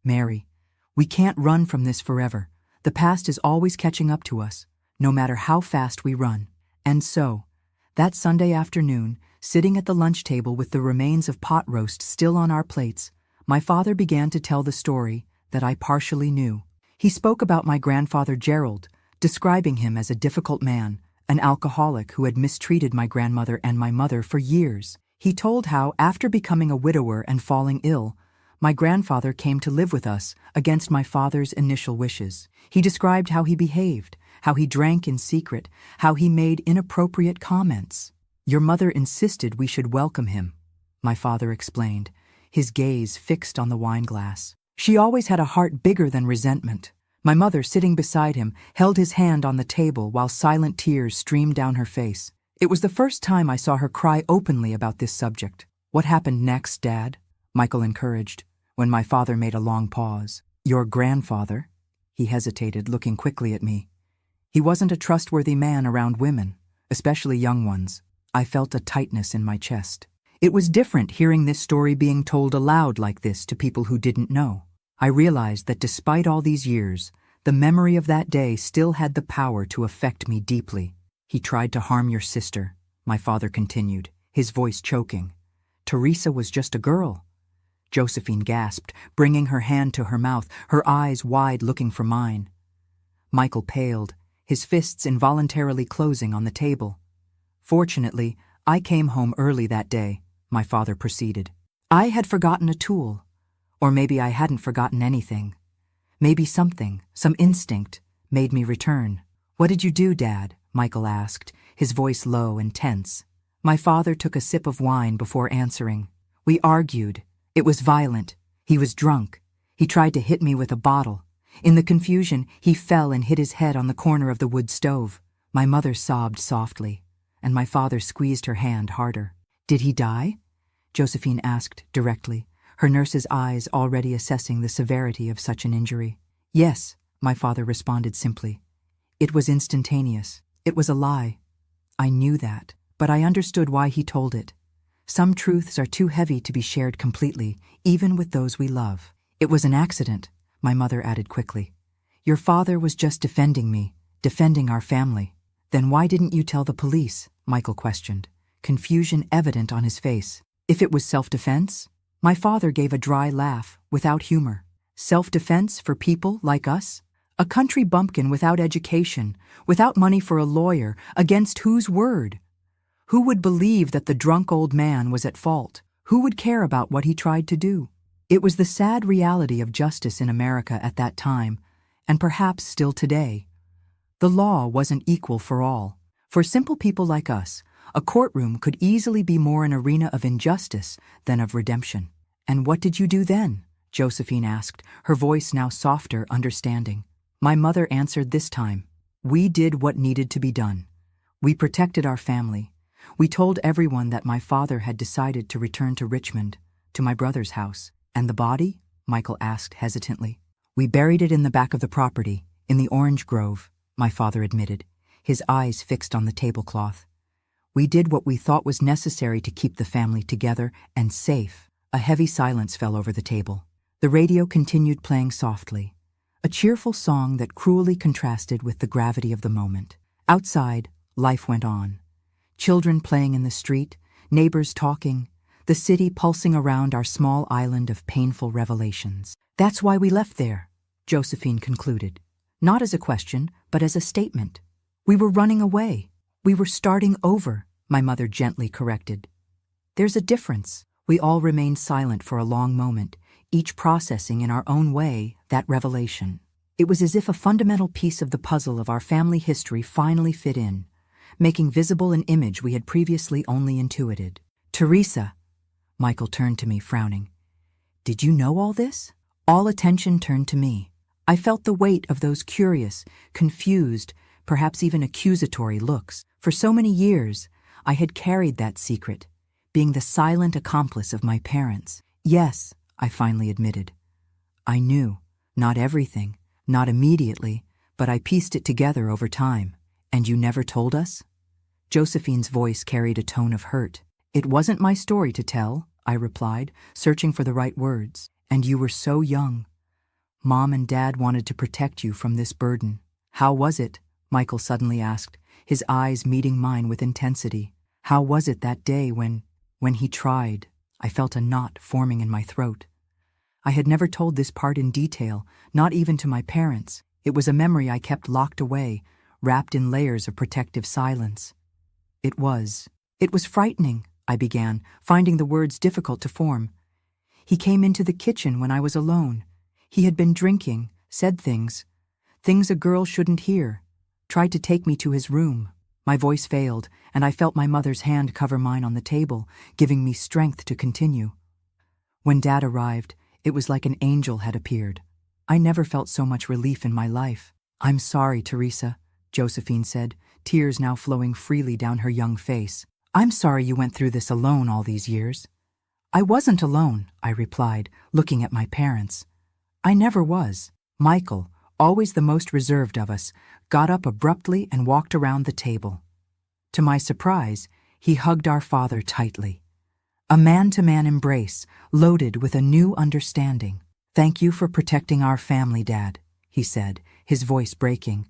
Mary, we can't run from this forever. The past is always catching up to us, no matter how fast we run. And so, that Sunday afternoon, sitting at the lunch table with the remains of pot roast still on our plates, my father began to tell the story that I partially knew. He spoke about my grandfather Gerald, describing him as a difficult man, an alcoholic who had mistreated my grandmother and my mother for years. He told how, after becoming a widower and falling ill, my grandfather came to live with us against my father's initial wishes. He described how he behaved, how he drank in secret, how he made inappropriate comments. Your mother insisted we should welcome him, my father explained, his gaze fixed on the wine glass. She always had a heart bigger than resentment. My mother, sitting beside him, held his hand on the table while silent tears streamed down her face. It was the first time I saw her cry openly about this subject. What happened next, Dad? Michael encouraged, when my father made a long pause. Your grandfather? He hesitated, looking quickly at me. He wasn't a trustworthy man around women, especially young ones. I felt a tightness in my chest. It was different hearing this story being told aloud like this to people who didn't know. I realized that despite all these years, the memory of that day still had the power to affect me deeply. He tried to harm your sister, my father continued, his voice choking. Teresa was just a girl. Josephine gasped, bringing her hand to her mouth, her eyes wide looking for mine. Michael paled, his fists involuntarily closing on the table. Fortunately, I came home early that day, my father proceeded. I had forgotten a tool. Or maybe I hadn't forgotten anything. Maybe something, some instinct, made me return. What did you do, Dad? Michael asked, his voice low and tense. My father took a sip of wine before answering. We argued. It was violent. He was drunk. He tried to hit me with a bottle. In the confusion, he fell and hit his head on the corner of the wood stove. My mother sobbed softly, and my father squeezed her hand harder. Did he die? Josephine asked directly, her nurse's eyes already assessing the severity of such an injury. Yes, my father responded simply. It was instantaneous. It was a lie. I knew that, but I understood why he told it. Some truths are too heavy to be shared completely, even with those we love. It was an accident, my mother added quickly. Your father was just defending me, defending our family. Then why didn't you tell the police? Michael questioned, confusion evident on his face. If it was self-defense? My father gave a dry laugh, without humor. Self-defense for people like us? A country bumpkin without education, without money for a lawyer, against whose word? Who would believe that the drunk old man was at fault? Who would care about what he tried to do? It was the sad reality of justice in America at that time, and perhaps still today. The law wasn't equal for all. For simple people like us, A courtroom could easily be more an arena of injustice than of redemption. "And what did you do then?" Josephine asked, her voice now softer, understanding. My mother answered this time. "We did what needed to be done. We protected our family. We told everyone that my father had decided to return to Richmond, to my brother's house." "And the body?" Michael asked hesitantly. "We buried it in the back of the property, in the orange grove," my father admitted, his eyes fixed on the tablecloth. "We did what we thought was necessary to keep the family together and safe." A heavy silence fell over the table. The radio continued playing softly, a cheerful song that cruelly contrasted with the gravity of the moment. Outside, life went on. Children playing in the street, neighbors talking, the city pulsing around our small island of painful revelations. "That's why we left there," Josephine concluded, not as a question, but as a statement. "We were running away. We were starting over," my mother gently corrected. "There's a difference." We all remained silent for a long moment, each processing in our own way that revelation. It was as if a fundamental piece of the puzzle of our family history finally fit in, making visible an image we had previously only intuited. "Teresa," Michael turned to me, frowning. "Did you know all this?" All attention turned to me. I felt the weight of those curious, confused, perhaps even accusatory looks. For so many years, I had carried that secret, being the silent accomplice of my parents. "Yes," I finally admitted. "I knew. Not everything, not immediately, but I pieced it together over time." "And you never told us?" Josephine's voice carried a tone of hurt. "It wasn't my story to tell," I replied, searching for the right words. "And you were so young. Mom and Dad wanted to protect you from this burden." "How was it?" Michael suddenly asked, his eyes meeting mine with intensity. "How was it that day when he tried?" I felt a knot forming in my throat. I had never told this part in detail, not even to my parents. It was a memory I kept locked away, wrapped in layers of protective silence. It was frightening," I began, finding the words difficult to form. "He came into the kitchen when I was alone. He had been drinking, said things a girl shouldn't hear, tried to take me to his room." My voice failed, and I felt my mother's hand cover mine on the table, giving me strength to continue. "When Dad arrived, it was like an angel had appeared. I never felt so much relief in my life." "I'm sorry, Teresa," Josephine said, tears now flowing freely down her young face. "I'm sorry you went through this alone all these years." "I wasn't alone," I replied, looking at my parents. "I never was." Michael, always the most reserved of us, got up abruptly and walked around the table. To my surprise, he hugged our father tightly. A man-to-man embrace, loaded with a new understanding. "Thank you for protecting our family, Dad," he said, his voice breaking.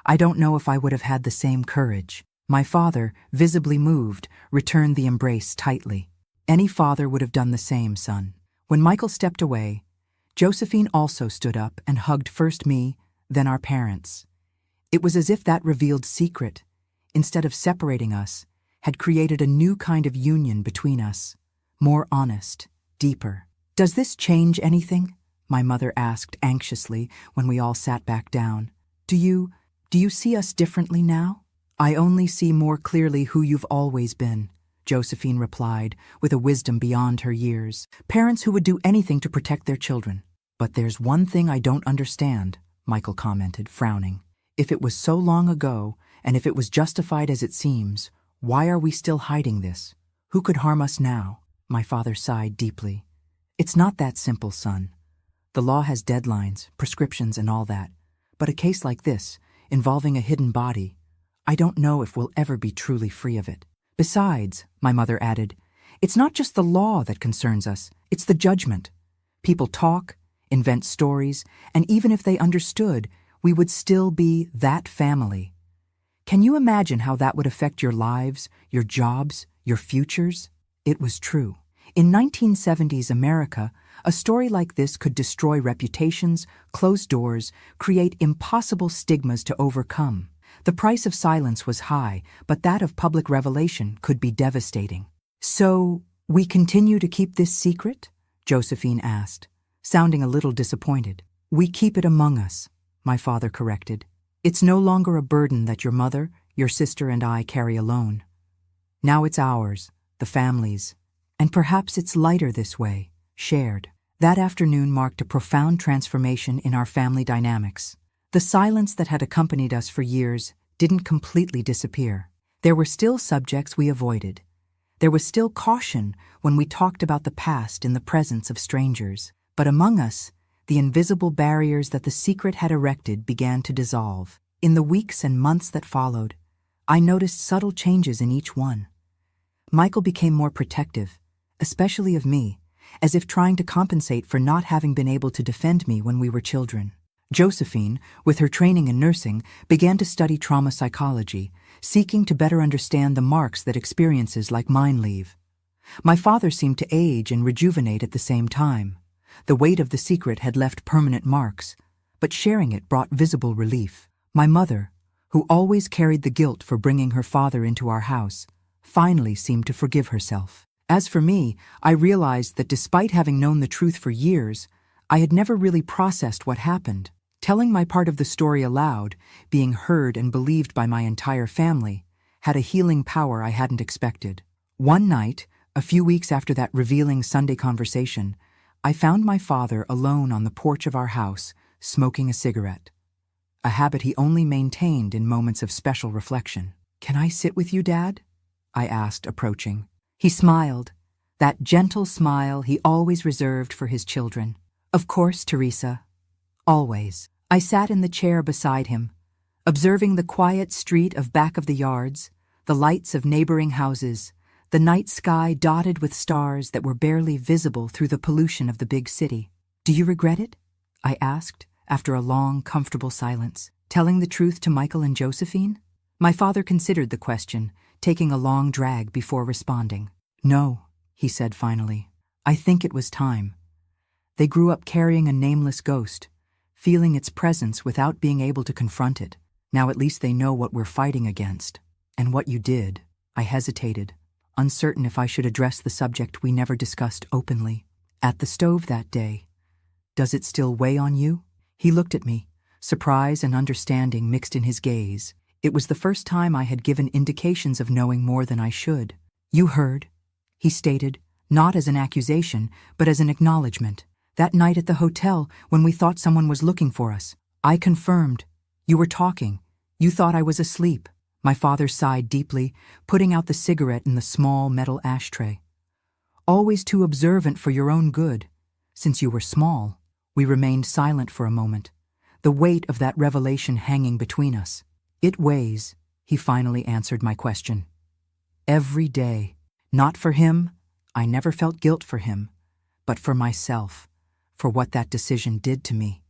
"I don't know if I would have had the same courage." My father, visibly moved, returned the embrace tightly. "Any father would have done the same, son." When Michael stepped away, Josephine also stood up and hugged first me, then our parents. It was as if that revealed secret, instead of separating us, had created a new kind of union between us, more honest, deeper. "Does this change anything?" my mother asked anxiously when we all sat back down. Do you see us differently now?" "I only see more clearly who you've always been," Josephine replied, with a wisdom beyond her years. "Parents who would do anything to protect their children." "But there's one thing I don't understand," Michael commented, frowning. "If it was so long ago, and if it was justified as it seems, why are we still hiding this? Who could harm us now?" My father sighed deeply. "It's not that simple, son. The law has deadlines, prescriptions, and all that. But a case like this, involving a hidden body, I don't know if we'll ever be truly free of it. Besides," my mother added, "it's not just the law that concerns us, it's the judgment. People talk, invent stories, and even if they understood, we would still be that family. Can you imagine how that would affect your lives, your jobs, your futures?" It was true. In 1970s America, a story like this could destroy reputations, close doors, create impossible stigmas to overcome. The price of silence was high, but that of public revelation could be devastating. "So, we continue to keep this secret?" Josephine asked, sounding a little disappointed. "We keep it among us," my father corrected. "It's no longer a burden that your mother, your sister, and I carry alone." Now it's ours, the family's. And perhaps it's lighter this way, shared. That afternoon marked a profound transformation in our family dynamics. The silence that had accompanied us for years didn't completely disappear. There were still subjects we avoided. There was still caution when we talked about the past in the presence of strangers. But among us, the invisible barriers that the secret had erected began to dissolve. In the weeks and months that followed, I noticed subtle changes in each one. Michael became more protective, especially of me, as if trying to compensate for not having been able to defend me when we were children. Josephine, with her training in nursing, began to study trauma psychology, seeking to better understand the marks that experiences like mine leave. My father seemed to age and rejuvenate at the same time. The weight of the secret had left permanent marks, but sharing it brought visible relief. My mother, who always carried the guilt for bringing her father into our house, finally seemed to forgive herself. As for me, I realized that despite having known the truth for years, I had never really processed what happened. Telling my part of the story aloud, being heard and believed by my entire family, had a healing power I hadn't expected. One night, a few weeks after that revealing Sunday conversation, I found my father alone on the porch of our house, smoking a cigarette, a habit he only maintained in moments of special reflection. "Can I sit with you, Dad?" I asked, approaching. He smiled, that gentle smile he always reserved for his children. "Of course, Teresa. Always." I sat in the chair beside him, observing the quiet street of back of the yards, the lights of neighboring houses, the night sky dotted with stars that were barely visible through the pollution of the big city. "Do you regret it?" I asked, after a long, comfortable silence. "Telling the truth to Michael and Josephine?" My father considered the question, taking a long drag before responding. "No," he said finally. "I think it was time. They grew up carrying a nameless ghost, feeling its presence without being able to confront it. Now at least they know what we're fighting against. And what you did." I hesitated, uncertain if I should address the subject we never discussed openly. "At the stove that day. Does it still weigh on you?" He looked at me, surprise and understanding mixed in his gaze. It was the first time I had given indications of knowing more than I should. "You heard," he stated, not as an accusation, but as an acknowledgement. "That night at the hotel, when we thought someone was looking for us, I confirmed. You were talking. You thought I was asleep." My father sighed deeply, putting out the cigarette in the small metal ashtray. "Always too observant for your own good, since you were small." We remained silent for a moment, the weight of that revelation hanging between us. "It weighs," he finally answered my question. "Every day. Not for him, I never felt guilt for him, but for myself. For what that decision did to me,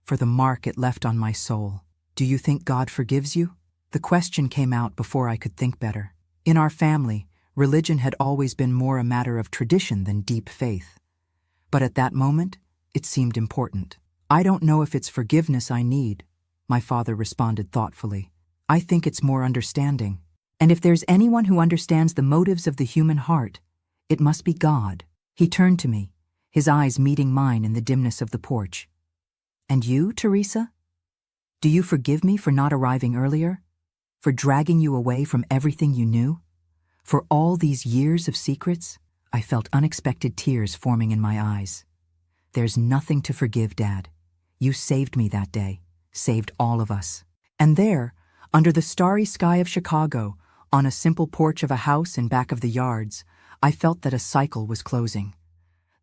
for the mark it left on my soul." "Do you think God forgives you?" The question came out before I could think better. In our family, religion had always been more a matter of tradition than deep faith. But at that moment, it seemed important. "I don't know if it's forgiveness I need," my father responded thoughtfully. "I think it's more understanding. And if there's anyone who understands the motives of the human heart, it must be God." He turned to me, his eyes meeting mine in the dimness of the porch. "And you, Teresa? Do you forgive me for not arriving earlier? For dragging you away from everything you knew? For all these years of secrets?" I felt unexpected tears forming in my eyes. "There's nothing to forgive, Dad. You saved me that day, saved all of us." And there, under the starry sky of Chicago, on a simple porch of a house in back of the yards, I felt that a cycle was closing.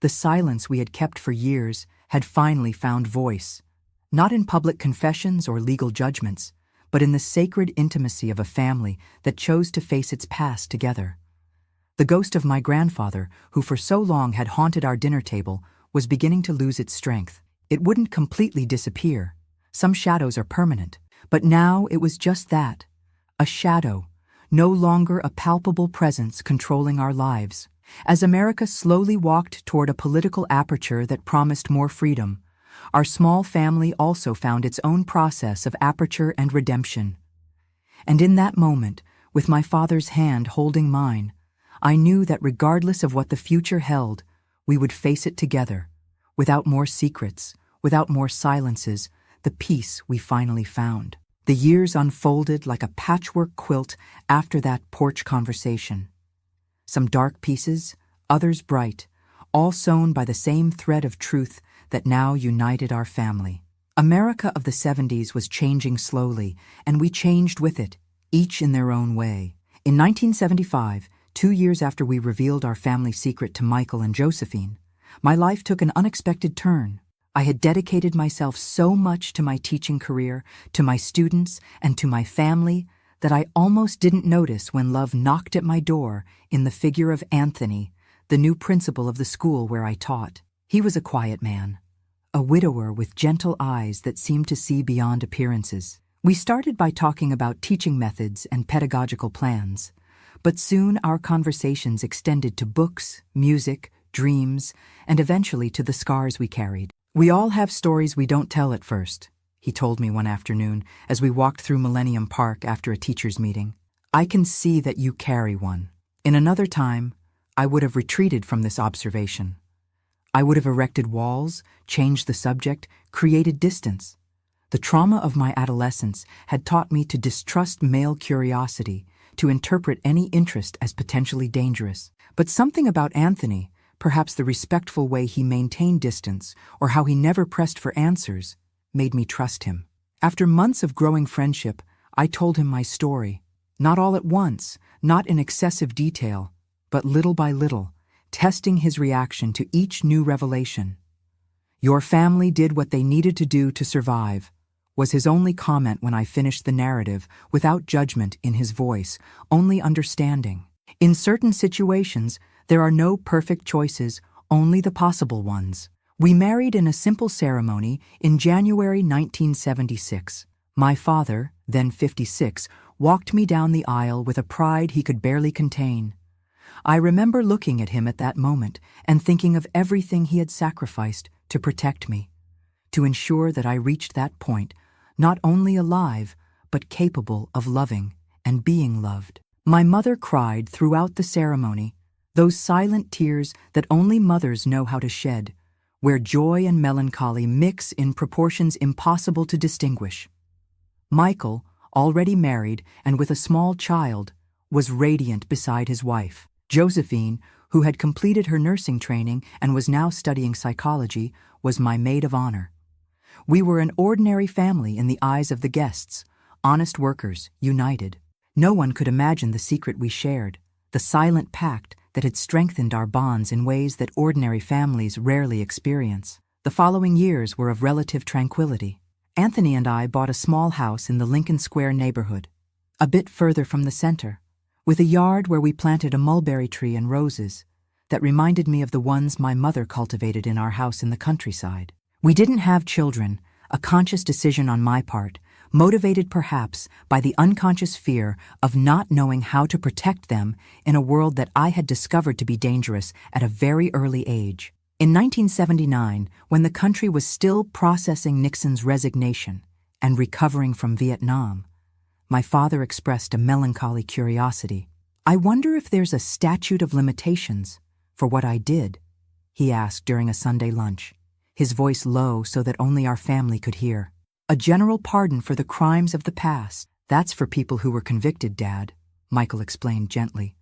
The silence we had kept for years had finally found voice, not in public confessions or legal judgments, but in the sacred intimacy of a family that chose to face its past together. The ghost of my grandfather, who for so long had haunted our dinner table, was beginning to lose its strength. It wouldn't completely disappear. Some shadows are permanent. But now it was just that, a shadow, no longer a palpable presence controlling our lives. As America slowly walked toward a political aperture that promised more freedom, our small family also found its own process of aperture and redemption. And in that moment, with my father's hand holding mine, I knew that regardless of what the future held, we would face it together, without more secrets, without more silences, the peace we finally found. The years unfolded like a patchwork quilt after that porch conversation. some dark pieces, others bright, all sewn by the same thread of truth that now united our family. America of the 70s was changing slowly, and we changed with it, each in their own way. In 1975, 2 years after we revealed our family secret to Michael and Josephine, my life took an unexpected turn. I had dedicated myself so much to my teaching career, to my students, and to my family that I almost didn't notice when love knocked at my door in the figure of Anthony, the new principal of the school where I taught. He was a quiet man, a widower with gentle eyes that seemed to see beyond appearances. We started by talking about teaching methods and pedagogical plans, but soon our conversations extended to books, music, dreams, and eventually to the scars we carried. "We all have stories we don't tell at first," he told me one afternoon as we walked through Millennium Park after a teachers' meeting. "I can see that you carry one." In another time, I would have retreated from this observation. I would have erected walls, changed the subject, created distance. The trauma of my adolescence had taught me to distrust male curiosity, to interpret any interest as potentially dangerous. But something about Anthony, perhaps the respectful way he maintained distance or how he never pressed for answers, made me trust him. After months of growing friendship, I told him my story. Not all at once, not in excessive detail, but little by little, testing his reaction to each new revelation. "Your family did what they needed to do to survive," was his only comment when I finished the narrative, without judgment in his voice, only understanding. In certain situations, there are no perfect choices, only the possible ones. We married in a simple ceremony in January 1976. My father, then 56, walked me down the aisle with a pride he could barely contain. I remember looking at him at that moment and thinking of everything he had sacrificed to protect me, to ensure that I reached that point, not only alive, but capable of loving and being loved. My mother cried throughout the ceremony, those silent tears that only mothers know how to shed, where joy and melancholy mix in proportions impossible to distinguish. Michael, already married and with a small child, was radiant beside his wife. Josephine, who had completed her nursing training and was now studying psychology, was my maid of honor. We were an ordinary family in the eyes of the guests, honest workers, united. No one could imagine the secret we shared, the silent pact that had strengthened our bonds in ways that ordinary families rarely experience. The following years were of relative tranquility. Anthony and I bought a small house in the Lincoln Square neighborhood, a bit further from the center, with a yard where we planted a mulberry tree and roses that reminded me of the ones my mother cultivated in our house in the countryside. We didn't have children, a conscious decision on my part, motivated perhaps by the unconscious fear of not knowing how to protect them in a world that I had discovered to be dangerous at a very early age. In 1979, when the country was still processing Nixon's resignation and recovering from Vietnam, my father expressed a melancholy curiosity. "I wonder if there's a statute of limitations for what I did," he asked during a Sunday lunch, his voice low so that only our family could hear. "A general pardon for the crimes of the past. That's for people who were convicted, Dad," Michael explained gently.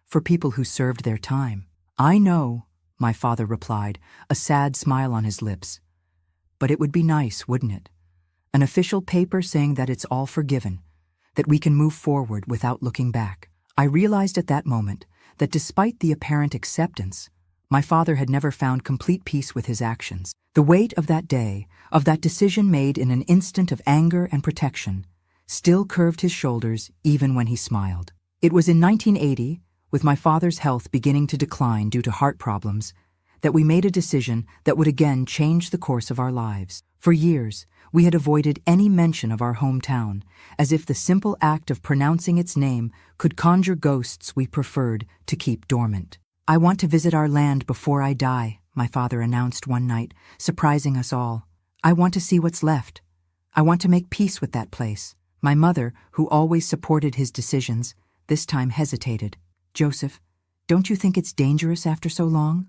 "For people who served their time." "I know," my father replied, a sad smile on his lips. "But it would be nice, wouldn't it? An official paper saying that it's all forgiven, that we can move forward without looking back." I realized at that moment that despite the apparent acceptance, my father had never found complete peace with his actions. The weight of that day, of that decision made in an instant of anger and protection, still curved his shoulders even when he smiled. It was in 1980, with my father's health beginning to decline due to heart problems, that we made a decision that would again change the course of our lives. For years, we had avoided any mention of our hometown, as if the simple act of pronouncing its name could conjure ghosts we preferred to keep dormant. "I want to visit our land before I die," my father announced one night, surprising us all. "I want to see what's left. I want to make peace with that place." My mother, who always supported his decisions, this time hesitated. "Joseph, don't you think it's dangerous after so long?"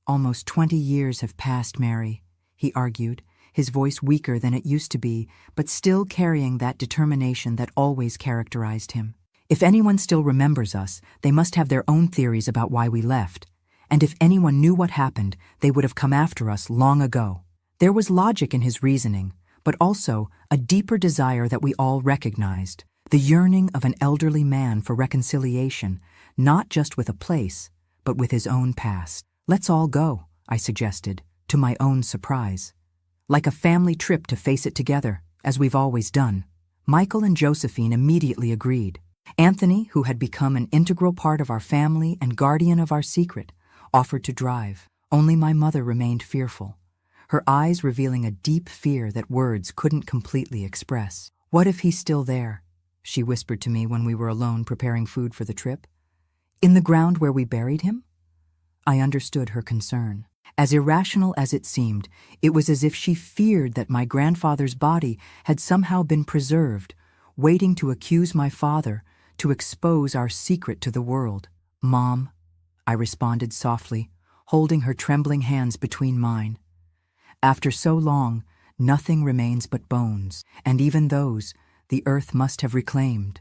"Almost 20 years have passed, Mary," he argued, his voice weaker than it used to be, but still carrying that determination that always characterized him. If anyone still remembers us, they must have their own theories about why we left. And if anyone knew what happened, they would have come after us long ago. There was logic in his reasoning, but also a deeper desire that we all recognized, the yearning of an elderly man for reconciliation, not just with a place, but with his own past. Let's all go, I suggested, to my own surprise. Like a family trip to face it together, as we've always done. Michael and Josephine immediately agreed. Anthony, who had become an integral part of our family and guardian of our secret, offered to drive. Only my mother remained fearful, her eyes revealing a deep fear that words couldn't completely express. "What if he's still there?" she whispered to me when we were alone preparing food for the trip. "In the ground where we buried him?" I understood her concern. As irrational as it seemed, it was as if she feared that my grandfather's body had somehow been preserved, waiting to accuse my father, to expose our secret to the world. "Mom," I responded softly, holding her trembling hands between mine. "After so long, nothing remains but bones, and even those the earth must have reclaimed.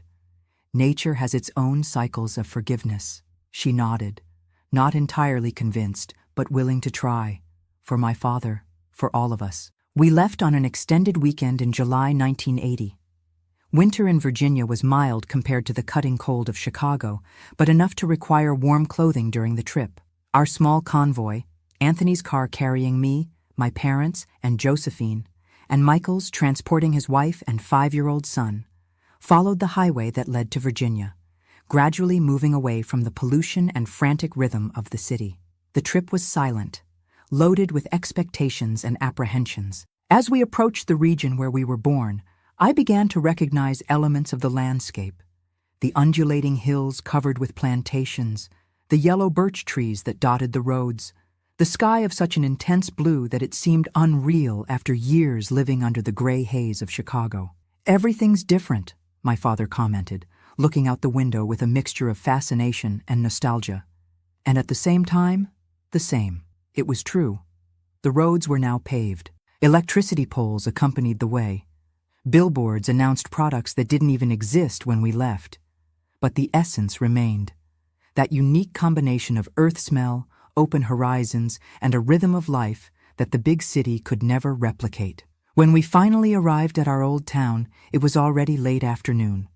Nature has its own cycles of forgiveness." She nodded, not entirely convinced, but willing to try. For my father, for all of us. We left on an extended weekend in July 1980. Winter in Virginia was mild compared to the cutting cold of Chicago, but enough to require warm clothing during the trip. Our small convoy, Anthony's car carrying me, my parents, and Josephine, and Michael's transporting his wife and 5-year-old son, followed the highway that led to Virginia, gradually moving away from the pollution and frantic rhythm of the city. The trip was silent, loaded with expectations and apprehensions. As we approached the region where we were born, I began to recognize elements of the landscape. The undulating hills covered with plantations, the yellow birch trees that dotted the roads, the sky of such an intense blue that it seemed unreal after years living under the gray haze of Chicago. "Everything's different," my father commented, looking out the window with a mixture of fascination and nostalgia. And at the same time, the same. It was true. The roads were now paved. Electricity poles accompanied the way. Billboards announced products that didn't even exist when we left. But the essence remained. That unique combination of earth smell, open horizons, and a rhythm of life that the big city could never replicate. When we finally arrived at our old town, it was already late afternoon.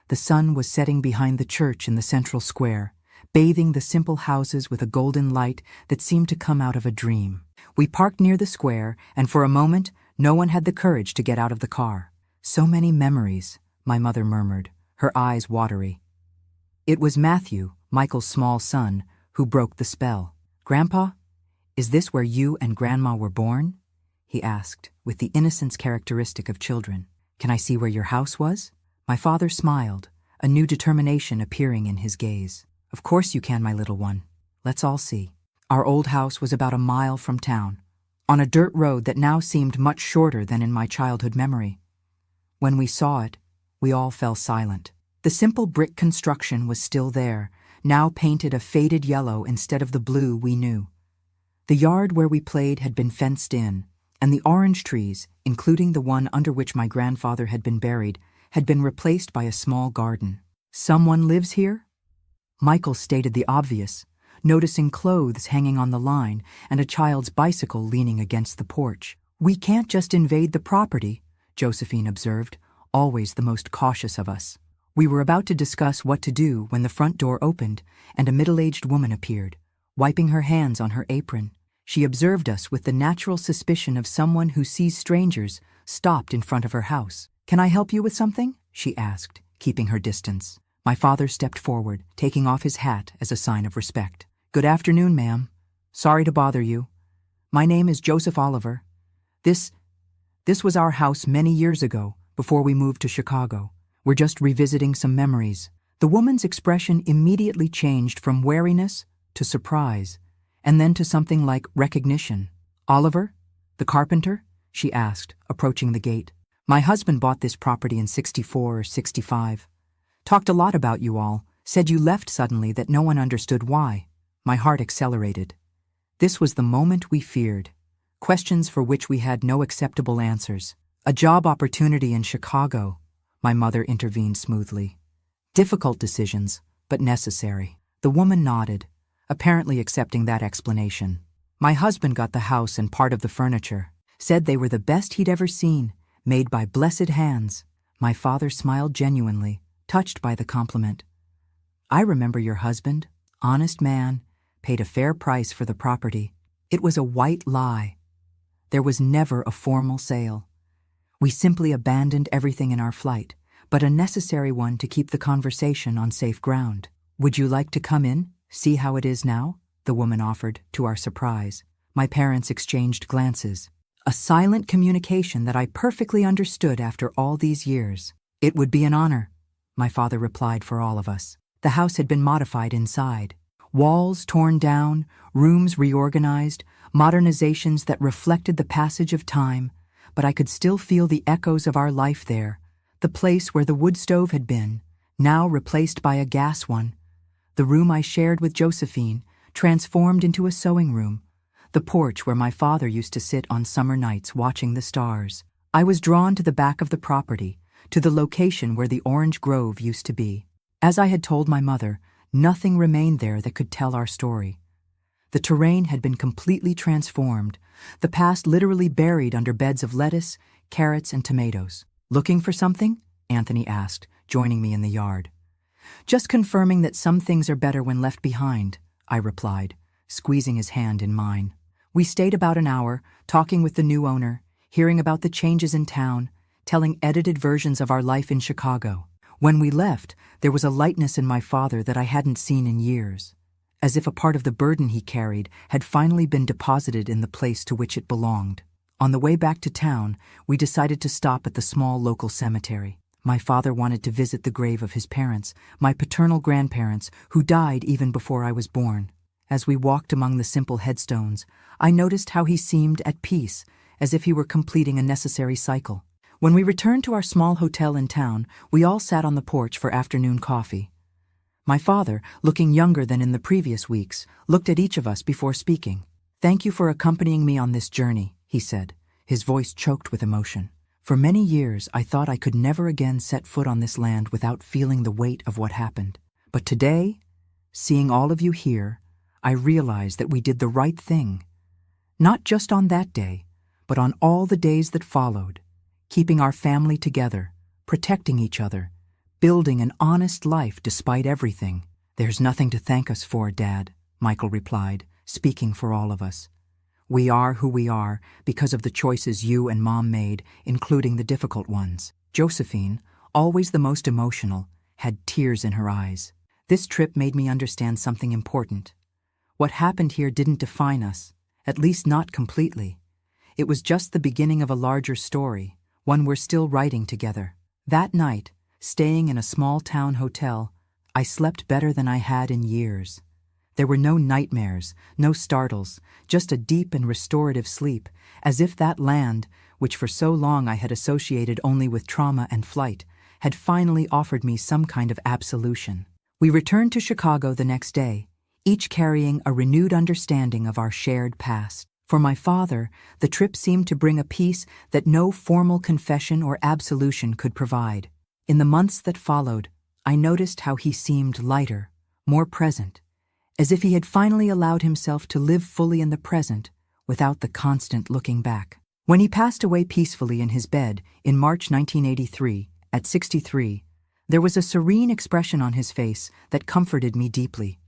The sun was setting behind the church in the central square, bathing the simple houses with a golden light that seemed to come out of a dream. We parked near the square, and for a moment, no one had the courage to get out of the car. "So many memories," my mother murmured, her eyes watery. It was Matthew, Michael's small son, who broke the spell. "Grandpa, is this where you and Grandma were born?" he asked, with the innocence characteristic of children. "Can I see where your house was?" My father smiled, a new determination appearing in his gaze. "Of course you can, my little one. Let's all see." Our old house was about a mile from town, on a dirt road that now seemed much shorter than in my childhood memory. When we saw it, we all fell silent. The simple brick construction was still there, now painted a faded yellow instead of the blue we knew. The yard where we played had been fenced in, and the orange trees, including the one under which my grandfather had been buried, had been replaced by a small garden. "Someone lives here?" Michael stated the obvious, noticing clothes hanging on the line and a child's bicycle leaning against the porch. "We can't just invade the property," Josephine observed, always the most cautious of us. We were about to discuss what to do when the front door opened and a middle-aged woman appeared, wiping her hands on her apron. She observed us with the natural suspicion of someone who sees strangers, stopped in front of her house. "Can I help you with something?" she asked, keeping her distance. My father stepped forward, taking off his hat as a sign of respect. "Good afternoon, ma'am. Sorry to bother you. My name is Joseph Oliver. This was our house many years ago, before we moved to Chicago. We're just revisiting some memories." The woman's expression immediately changed from wariness to surprise, and then to something like recognition. "Oliver, the carpenter?" she asked, approaching the gate. "My husband bought this property in '64 or '65. Talked a lot about you all, said you left suddenly that no one understood why." My heart accelerated. This was the moment we feared. Questions for which we had no acceptable answers. "A job opportunity in Chicago," my mother intervened smoothly. Difficult decisions, but necessary. The woman nodded, apparently accepting that explanation. My husband got the house and part of the furniture, said they were the best he'd ever seen, made by blessed hands. My father smiled genuinely, touched by the compliment. I remember your husband, honest man, paid a fair price for the property. It was a white lie. There was never a formal sale. We simply abandoned everything in our flight, but a necessary one to keep the conversation on safe ground. Would you like to come in, see how it is now? The woman offered, to our surprise. My parents exchanged glances. A silent communication that I perfectly understood after all these years. It would be an honor, my father replied for all of us. The house had been modified inside. Walls torn down, rooms reorganized, modernizations that reflected the passage of time, but I could still feel the echoes of our life there. The place where the wood stove had been, now replaced by a gas one. The room I shared with Josephine, transformed into a sewing room. The porch where my father used to sit on summer nights watching the stars. I was drawn to the back of the property, to the location where the orange grove used to be. As I had told my mother, nothing remained there that could tell our story. The terrain had been completely transformed, the past literally buried under beds of lettuce, carrots, and tomatoes. Looking for something? Anthony asked, joining me in the yard. Just confirming that some things are better when left behind, I replied, squeezing his hand in mine. We stayed about an hour, talking with the new owner, hearing about the changes in town, telling edited versions of our life in Chicago. When we left, there was a lightness in my father that I hadn't seen in years, as if a part of the burden he carried had finally been deposited in the place to which it belonged. On the way back to town, we decided to stop at the small local cemetery. My father wanted to visit the grave of his parents, my paternal grandparents, who died even before I was born. As we walked among the simple headstones, I noticed how he seemed at peace, as if he were completing a necessary cycle. When we returned to our small hotel in town, we all sat on the porch for afternoon coffee. My father, looking younger than in the previous weeks, looked at each of us before speaking. "Thank you for accompanying me on this journey," he said, his voice choked with emotion. For many years, I thought I could never again set foot on this land without feeling the weight of what happened. But today, seeing all of you here, I realized that we did the right thing. Not just on that day, but on all the days that followed, keeping our family together, protecting each other, building an honest life despite everything. "There's nothing to thank us for, Dad," Michael replied, speaking for all of us. "We are who we are because of the choices you and Mom made, including the difficult ones." Josephine, always the most emotional, had tears in her eyes. This trip made me understand something important. What happened here didn't define us, at least not completely. It was just the beginning of a larger story, one we're still writing together. That night, staying in a small-town hotel, I slept better than I had in years. There were no nightmares, no startles, just a deep and restorative sleep, as if that land, which for so long I had associated only with trauma and flight, had finally offered me some kind of absolution. We returned to Chicago the next day, each carrying a renewed understanding of our shared past. For my father, the trip seemed to bring a peace that no formal confession or absolution could provide. In the months that followed, I noticed how he seemed lighter, more present, as if he had finally allowed himself to live fully in the present without the constant looking back. When he passed away peacefully in his bed in March 1983, at 63, there was a serene expression on his face that comforted me deeply.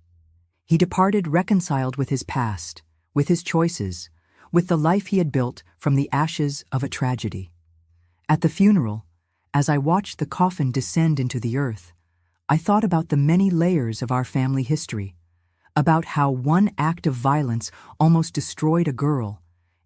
He departed reconciled with his past, with his choices, with the life he had built from the ashes of a tragedy. At the funeral, as I watched the coffin descend into the earth, I thought about the many layers of our family history, about how one act of violence almost destroyed a girl,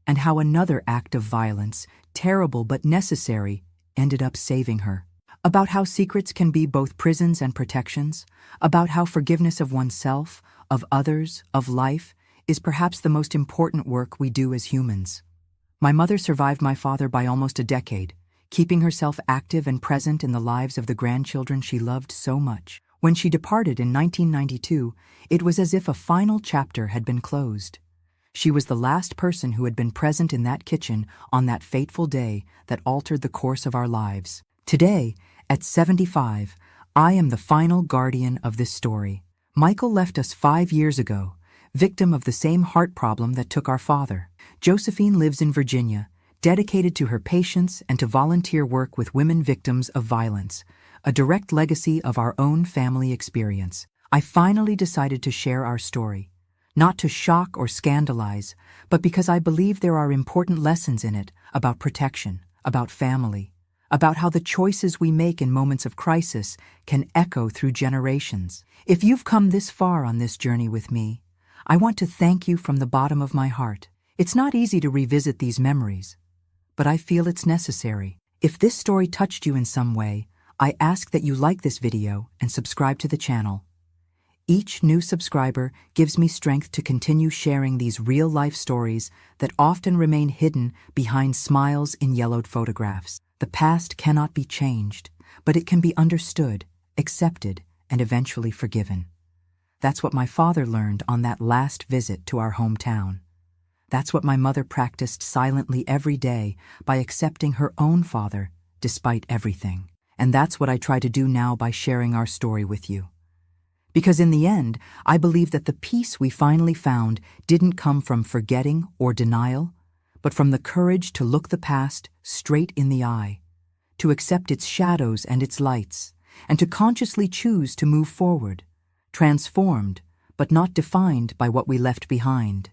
and how another act of violence, terrible but necessary, ended up saving her. About how secrets can be both prisons and protections, about how forgiveness of oneself, of others, of life, is perhaps the most important work we do as humans. My mother survived my father by almost a decade, keeping herself active and present in the lives of the grandchildren she loved so much. When she departed in 1992, it was as if a final chapter had been closed. She was the last person who had been present in that kitchen on that fateful day that altered the course of our lives. Today, at 75, I am the final guardian of this story. Michael left us 5 years ago, victim of the same heart problem that took our father. Josephine lives in Virginia, dedicated to her patients and to volunteer work with women victims of violence, a direct legacy of our own family experience. I finally decided to share our story, not to shock or scandalize, but because I believe there are important lessons in it about protection, about family, about how the choices we make in moments of crisis can echo through generations. If you've come this far on this journey with me, I want to thank you from the bottom of my heart. It's not easy to revisit these memories, but I feel it's necessary. If this story touched you in some way, I ask that you like this video and subscribe to the channel. Each new subscriber gives me strength to continue sharing these real-life stories that often remain hidden behind smiles in yellowed photographs. The past cannot be changed, but it can be understood, accepted, and eventually forgiven. That's what my father learned on that last visit to our hometown. That's what my mother practiced silently every day by accepting her own father despite everything. And that's what I try to do now by sharing our story with you. Because in the end, I believe that the peace we finally found didn't come from forgetting or denial, but from the courage to look the past straight in the eye, to accept its shadows and its lights, and to consciously choose to move forward, transformed, but not defined by what we left behind.